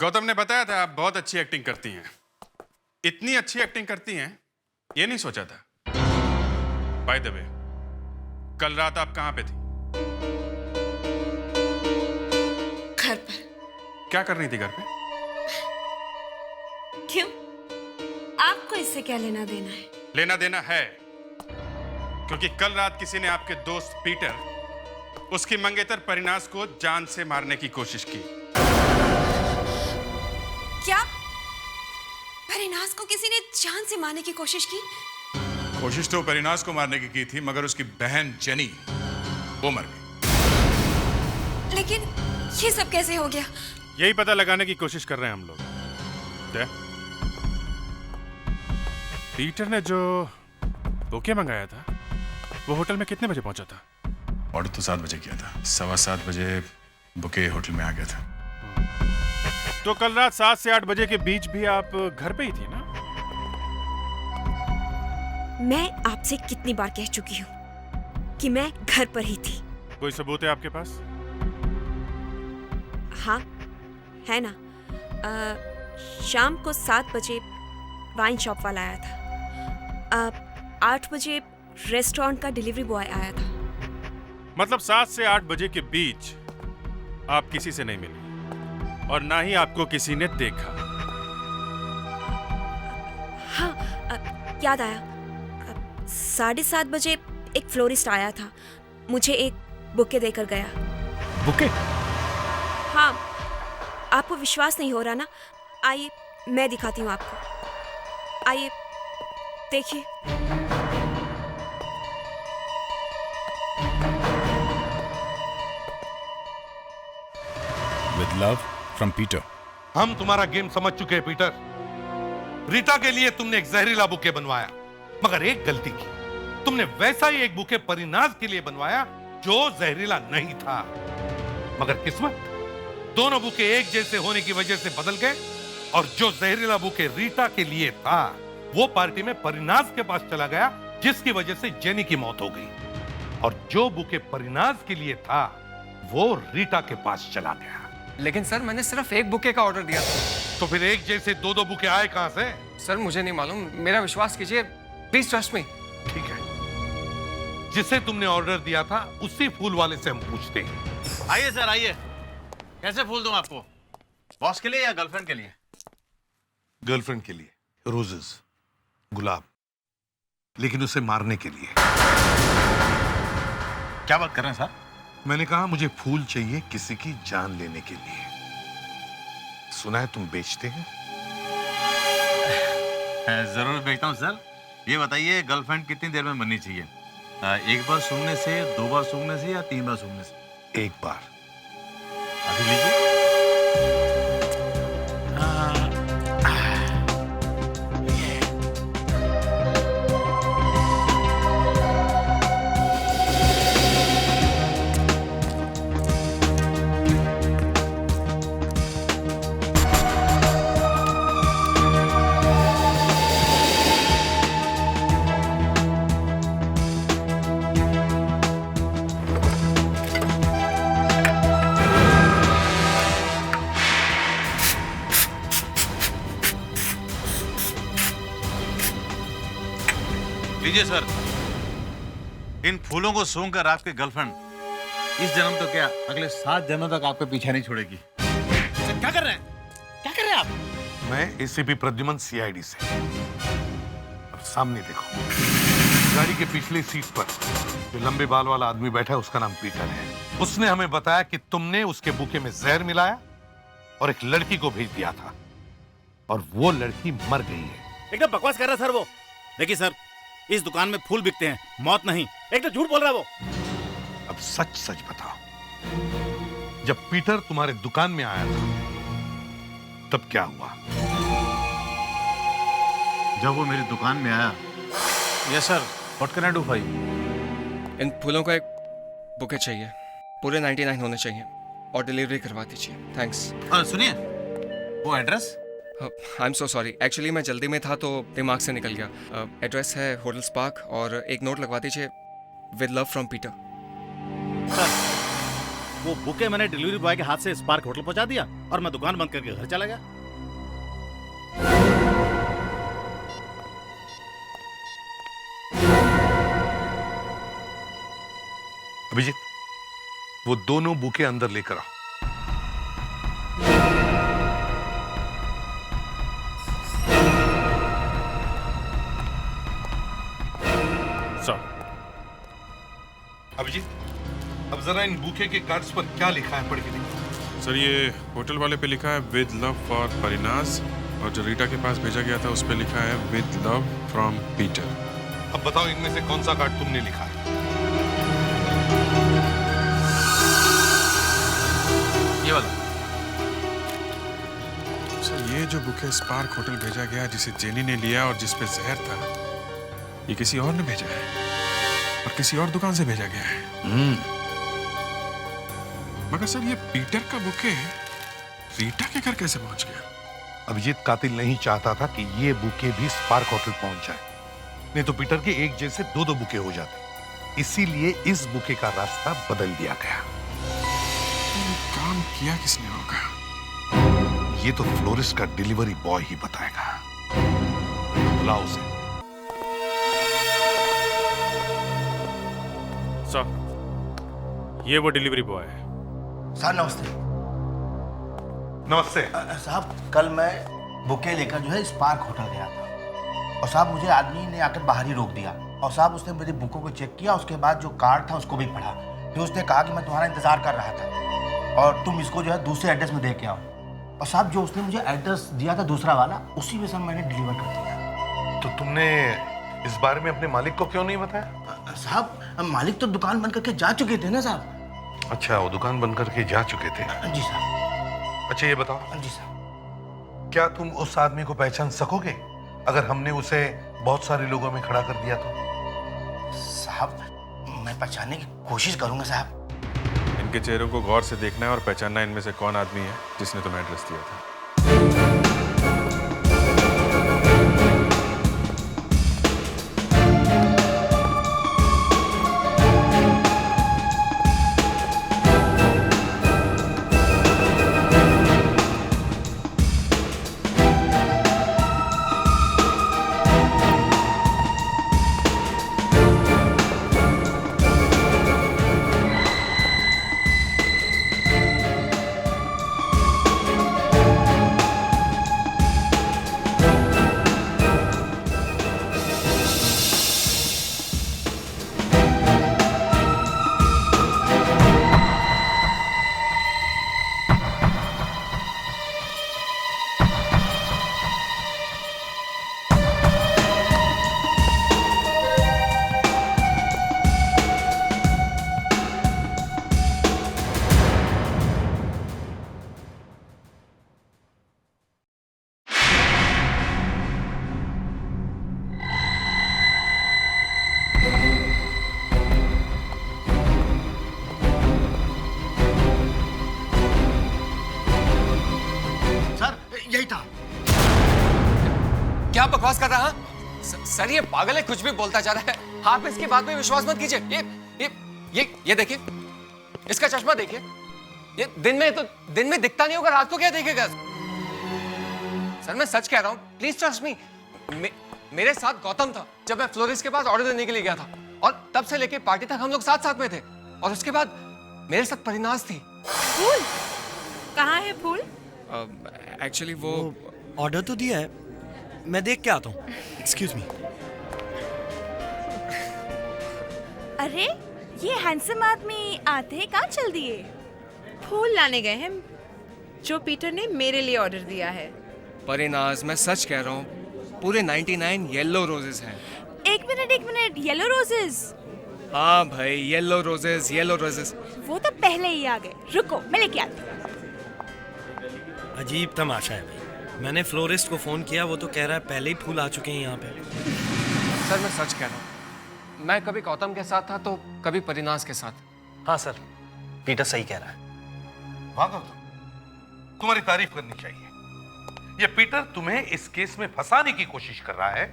Speaker 7: गौतम ने बताया था आप बहुत अच्छी एक्टिंग करती हैं। इतनी अच्छी एक्टिंग करती हैं ये नहीं सोचा था। बाय द वे, कल रात आप कहां पे थी?
Speaker 5: घर पर।
Speaker 7: क्या कर रही थी घर पे?
Speaker 5: क्यों? आपको इससे क्या लेना देना है?
Speaker 7: लेना देना है, क्योंकि कल रात किसी ने आपके दोस्त पीटर उसकी मंगेतर परिनास को जान से मारने की कोशिश की।
Speaker 5: क्या? परिनास को किसी ने जान से मारने की कोशिश की?
Speaker 17: कोशिश तो परिनास को मारने की थी, मगर उसकी बहन जेनी वो मर गई।
Speaker 5: लेकिन ये सब कैसे हो गया?
Speaker 7: यही पता लगाने की कोशिश कर रहे हैं हम लोग। क्या? पीटर ने जो बुके मंगाया था वो होटल में कितने बजे पहुंचा था?
Speaker 17: ऑर्डर तो 7 बजे किया था, 7:15 बजे बुके होटल में आ गया था।
Speaker 7: तो कल रात 7 से 8 बजे के बीच भी आप घर पे ही थी ना?
Speaker 5: मैं आपसे कितनी बार कह चुकी हूँ कि मैं घर पर ही थी।
Speaker 7: कोई सबूत है आपके पास?
Speaker 5: हाँ, है ना। शाम को 7 बजे वाइन शॉप वाला आया था। 8 बजे रेस्टोरेंट का डिलीवरी बॉय आया था।
Speaker 7: मतलब 7 से 8 बजे के बीच आप किसी से नहीं मिली और ना ही आपको किसी ने देखा।
Speaker 5: हाँ, याद आया। 7:30 बजे एक फ्लोरिस्ट आया था, मुझे एक बुके देकर गया।
Speaker 7: बुके?
Speaker 5: हाँ, आपको विश्वास नहीं हो रहा ना? आइए मैं दिखाती हूँ आपको। आइए देखिए।
Speaker 17: With love from Peter.
Speaker 8: हम तुम्हारा गेम समझ चुके हैं पीटर। रीटा के लिए तुमने एक जहरीला बुके बनवाया, मगर एक गलती की। तुमने वैसा ही एक बुके परिनास के लिए बनवाया जो जहरीला नहीं था, मगर किस्मत, दोनों बुके एक जैसे होने की वजह से बदल गए और जो जहरीला बुके रीटा के लिए था वो पार्टी में परिनास के पास चला गया, जिसकी वजह से जेनी की मौत हो गई। और जो बुके परिनास के लिए था वो रीटा के पास चला गया।
Speaker 19: लेकिन सर, मैंने सिर्फ एक बुके का ऑर्डर दिया था।
Speaker 8: तो फिर एक जैसे 2-2 बुके आए कहां से?
Speaker 19: सर मुझे नहीं मालूम, मेरा विश्वास कीजिए, प्लीज ट्रस्ट मी।
Speaker 8: ठीक है, जिसे तुमने ऑर्डर दिया था उसी फूल वाले से हम पूछते हैं।
Speaker 9: आइए सर, आइए। कैसे फूल दूं आपको? बॉस के लिए या गर्लफ्रेंड के लिए?
Speaker 8: गर्लफ्रेंड के लिए रोजेस, गुलाब, लेकिन उसे मारने के लिए।
Speaker 9: क्या बात कर रहे हैं सर?
Speaker 8: मैंने कहा मुझे फूल चाहिए किसी की जान लेने के लिए। सुना है तुम बेचते हैं?
Speaker 9: जरूर बेचता हूँ सर। ये बताइए, गर्लफ्रेंड कितनी देर में बननी चाहिए? एक बार सूंघने से, 2 बार सूंघने से या 3 बार सूंघने से?
Speaker 8: एक बार।
Speaker 9: अभी लीजिए। रुकिए सर, इन फूलों को सूंघ कर आपकी गर्लफ्रेंड इस जन्म तो क्या अगले 7 जन्मों तक आपका पीछा नहीं छोड़ेगी।
Speaker 11: क्या कर रहे हैं? क्या कर रहे हैं आप?
Speaker 8: मैं एसीपी प्रद्युमन सीआईडी से। अब सामने देखो, गाड़ी के पिछली सीट पर जो लंबे बाल वाला आदमी बैठा है उसका नाम पीटर है। उसने हमें बताया कि तुमने उसके बुके में जहर मिलाया और एक लड़की को भेज दिया था और वो लड़की मर गई है।
Speaker 11: एकदम बकवास कर रहा है सर वो। देखिए सर, इस दुकान में फूल बिकते हैं, मौत नहीं। एकदम झूठ बोल रहा है वो।
Speaker 8: अब सच सच बताओ, जब पीटर तुम्हारे दुकान में आया था तब क्या हुआ?
Speaker 9: जब वो मेरी दुकान में आया।
Speaker 17: Yes sir, what can I do भाई?
Speaker 19: इन फूलों का एक बुके चाहिए, पूरे 99 होने चाहिए और डिलीवरी करवा दीजिए। थैंक्स।
Speaker 9: सुनिए, वो address?
Speaker 19: I am so sorry, actually मैं जल्दी में था तो दिमाग से निकल गया। एड्रेस है होटल स्पार्क और एक नोट लगवा दीजिए, with love from Peter.
Speaker 11: Sir, वो बुके मैंने डिलीवरी बॉय के हाथ से स्पार्क होटल पहुंचा दिया और मैं दुकान बंद करके घर चला गया।
Speaker 8: अभिजीत, वो दोनों बुके अंदर लेकर आओ। अभिजीत, अब जरा इन बुके के कार्ड्स पर क्या लिखा है पढ़ के देखो।
Speaker 7: सर, ये होटल वाले पे लिखा है विद लव फॉर परिनाज, और जो रीटा के पास भेजा गया था उस पे लिखा है विद लव फ्रॉम पीटर।
Speaker 8: अब बताओ इनमें से कौन सा कार्ड तुमने लिखा है?
Speaker 9: ये वाला।
Speaker 7: सर, ये जो बुके स्पार्क होटल भेजा गया जिसे जेनी ने लिया और जिसपे जहर था, ये किसी और ने भेजा है और किसी और दुकान से भेजा गया है। मगर सर, ये पीटर का बुके रीटा के घर कैसे पहुंच गया?
Speaker 8: अभिजीत, कातिल नहीं चाहता था कि ये बुके भी स्पार्क होटल पहुंच जाए, नहीं तो पीटर के एक जैसे 2-2 बुके हो जाते। इसीलिए इस बुके का रास्ता बदल दिया गया।
Speaker 7: काम किया किसने होगा?
Speaker 8: ये तो फ्लोरिस्ट का डिलीवरी बॉय ही बताएगा। बुलाओ उसे।
Speaker 7: सर, ये वो डिलीवरी बॉय है।
Speaker 3: सर नमस्ते।
Speaker 8: नमस्ते।
Speaker 3: साहब, कल मैं बुके लेकर जो है स्पार्क होटल गया था और साहब मुझे आदमी ने आकर बाहर ही रोक दिया और साहब उसने मेरी बुकों को चेक किया, उसके बाद जो कार्ड था उसको भी पढ़ा। फिर उसने कहा कि मैं तुम्हारा इंतजार कर रहा था और तुम इसको जो है दूसरे एड्रेस में दे के आओ। और साहब जो उसने मुझे एड्रेस दिया था दूसरा वाला, उसी में सर मैंने डिलीवर कर दिया।
Speaker 8: तो तुमने इस बारे में अपने मालिक को क्यों नहीं बताया?
Speaker 3: साहब, मालिक तो दुकान बंद करके जा चुके थे ना साहब।
Speaker 8: अच्छा, वो दुकान बंद करके जा चुके थे।
Speaker 3: जी साहब।
Speaker 8: अच्छा, ये बताओ।
Speaker 3: जी साहब।
Speaker 8: क्या तुम उस आदमी को पहचान सकोगे अगर हमने उसे बहुत सारे लोगों में खड़ा कर दिया तो?
Speaker 3: साहब, मैं पहचानने की कोशिश करूंगा साहब।
Speaker 7: इनके चेहरों को गौर से देखना है और पहचानना इनमें से कौन आदमी है जिसने तुम्हें एड्रेस दिया था।
Speaker 19: क्या बकवास कर रहा है? सर, ये पागल है, कुछ भी बोलता जा रहा है। आप इसकी बात पे विश्वास मत कीजिए। ये देखिए, इसका चश्मा देखिए। ये दिन में दिखता नहीं होगा, रात को क्या देखेगा? सर, मैं सच कह रहा हूं, प्लीज ट्रस्ट मी। मेरे साथ गौतम था जब मैं फ्लोरिस्ट के पास ऑर्डर देने के लिए गया था, और तब से लेके पार्टी तक हम लोग साथ साथ में थे। और उसके बाद मेरे साथ परिनाज थी।
Speaker 12: फूल कहाँ है फूल?
Speaker 19: एक्चुअली वो
Speaker 1: ऑर्डर तो दिया है, मैं देख के आता हूँ। Excuse me.
Speaker 13: अरे ये हैंडसम आदमी आते ही कहाँ चल दिए?
Speaker 12: फूल लाने गए हैं जो पीटर ने मेरे लिए ऑर्डर दिया है।
Speaker 19: परिनाज, मैं सच कह रहा हूँ, पूरे 99 येलो रोजेस हैं।
Speaker 13: एक मिनट, येलो रोजेस?
Speaker 19: हाँ भाई, येलो रोजेस।
Speaker 13: वो तो पहले ही आ गए, रुको मैं लेके आती हूँ।
Speaker 1: अजीब तमाशा है भाई। मैंने फ्लोरिस्ट को फोन किया, वो तो कह रहा है पहले ही फूल आ चुके हैं यहाँ पे।
Speaker 19: सर मैं सच कह रहा हूँ, मैं कभी गौतम के साथ था तो कभी परिनाज के साथ।
Speaker 1: हाँ सर, पीटर सही कह रहा है।
Speaker 8: वाह गौतम, तुम्हारी तारीफ करनी चाहिए। ये पीटर तुम्हें इस केस में फंसाने की कोशिश कर रहा है,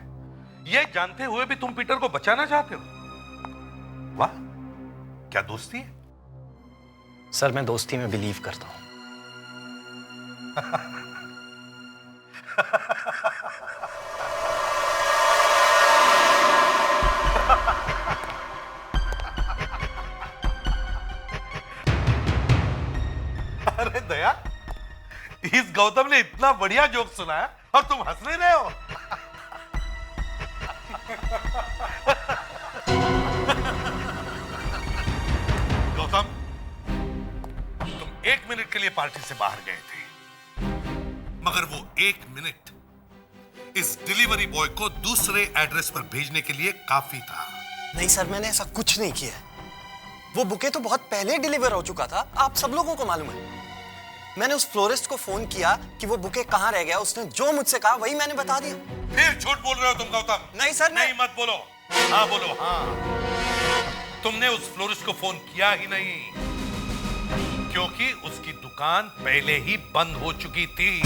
Speaker 8: ये जानते हुए भी तुम पीटर को बचाना चाहते हो। वाह, क्या दोस्ती है।
Speaker 1: सर मैं दोस्ती में बिलीव करता हूँ।
Speaker 8: अरे दया, इस गौतम ने इतना बढ़िया जोक सुनाया और तुम हंस नहीं रहे हो। गौतम, तुम 1 मिनट के लिए पार्टी से बाहर गए थे, मगर वो 1 मिनट इस डिलीवरी बॉय को दूसरे एड्रेस पर भेजने के लिए काफी था।
Speaker 1: नहीं सर, मैंने ऐसा कुछ नहीं किया। वो बुके तो बहुत पहले डिलीवर हो चुका था, आप सब लोगों को मालूम है। मैंने उस फ्लोरिस्ट को फोन किया कि वो बुके कहाँ रह गया, उसने जो मुझसे कहा वही मैंने बता दिया।
Speaker 8: फिर झूठ बोल रहे हो तुम गौतम।
Speaker 1: नहीं सर,
Speaker 8: नहीं मत बोलो। हाँ बोलो, हाँ। तुमने उस फ्लोरिस्ट को फोन किया ही नहीं, क्योंकि उसकी दुकान पहले ही बंद हो चुकी थी।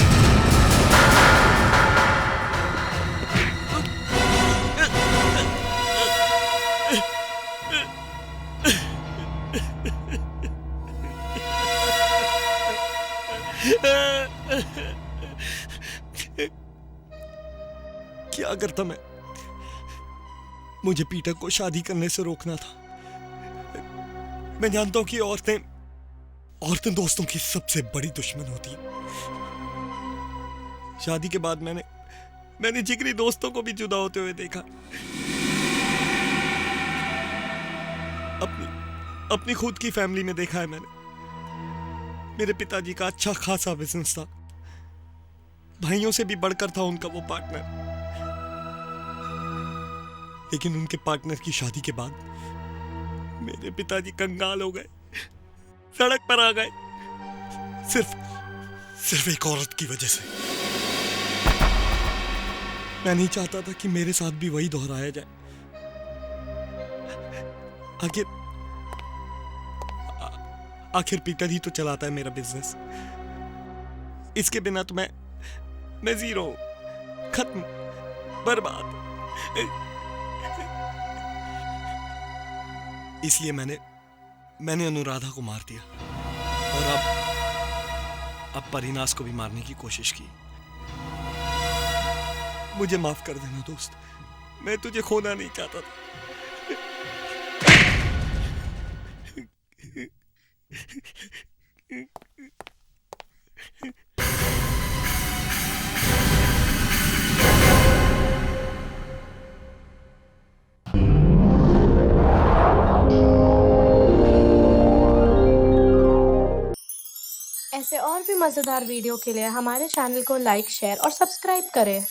Speaker 1: क्या करता मैं? मुझे पीटर को शादी करने से रोकना था। मैं जानता हूं कि औरतें दोस्तों की सबसे बड़ी दुश्मन होती है। शादी के बाद मैंने जिगरी दोस्तों को भी जुदा होते हुए देखा। अपनी खुद की फैमिली में देखा है मैंने। मेरे पिताजी का अच्छा खासा बिजनेस था, भाइयों से भी बढ़कर था उनका वो पार्टनर। लेकिन उनके पार्टनर की शादी के बाद मेरे पिताजी कंगाल हो गए, सड़क पर आ गए, सिर्फ एक औरत की वजह से। मैं नहीं चाहता था कि मेरे साथ भी वही दोहराया जाए। आखिर पीटर ही तो चलाता है मेरा बिजनेस। इसके बिना तो मैं जीरो, खत्म, बर्बाद। इसलिए मैंने अनुराधा को मार दिया और अब परिनाज को भी मारने की कोशिश की। मुझे माफ कर देना दोस्त, मैं तुझे खोना नहीं चाहता था।
Speaker 14: ऐसे और भी मज़ेदार वीडियो के लिए हमारे चैनल को लाइक, शेयर और सब्सक्राइब करें।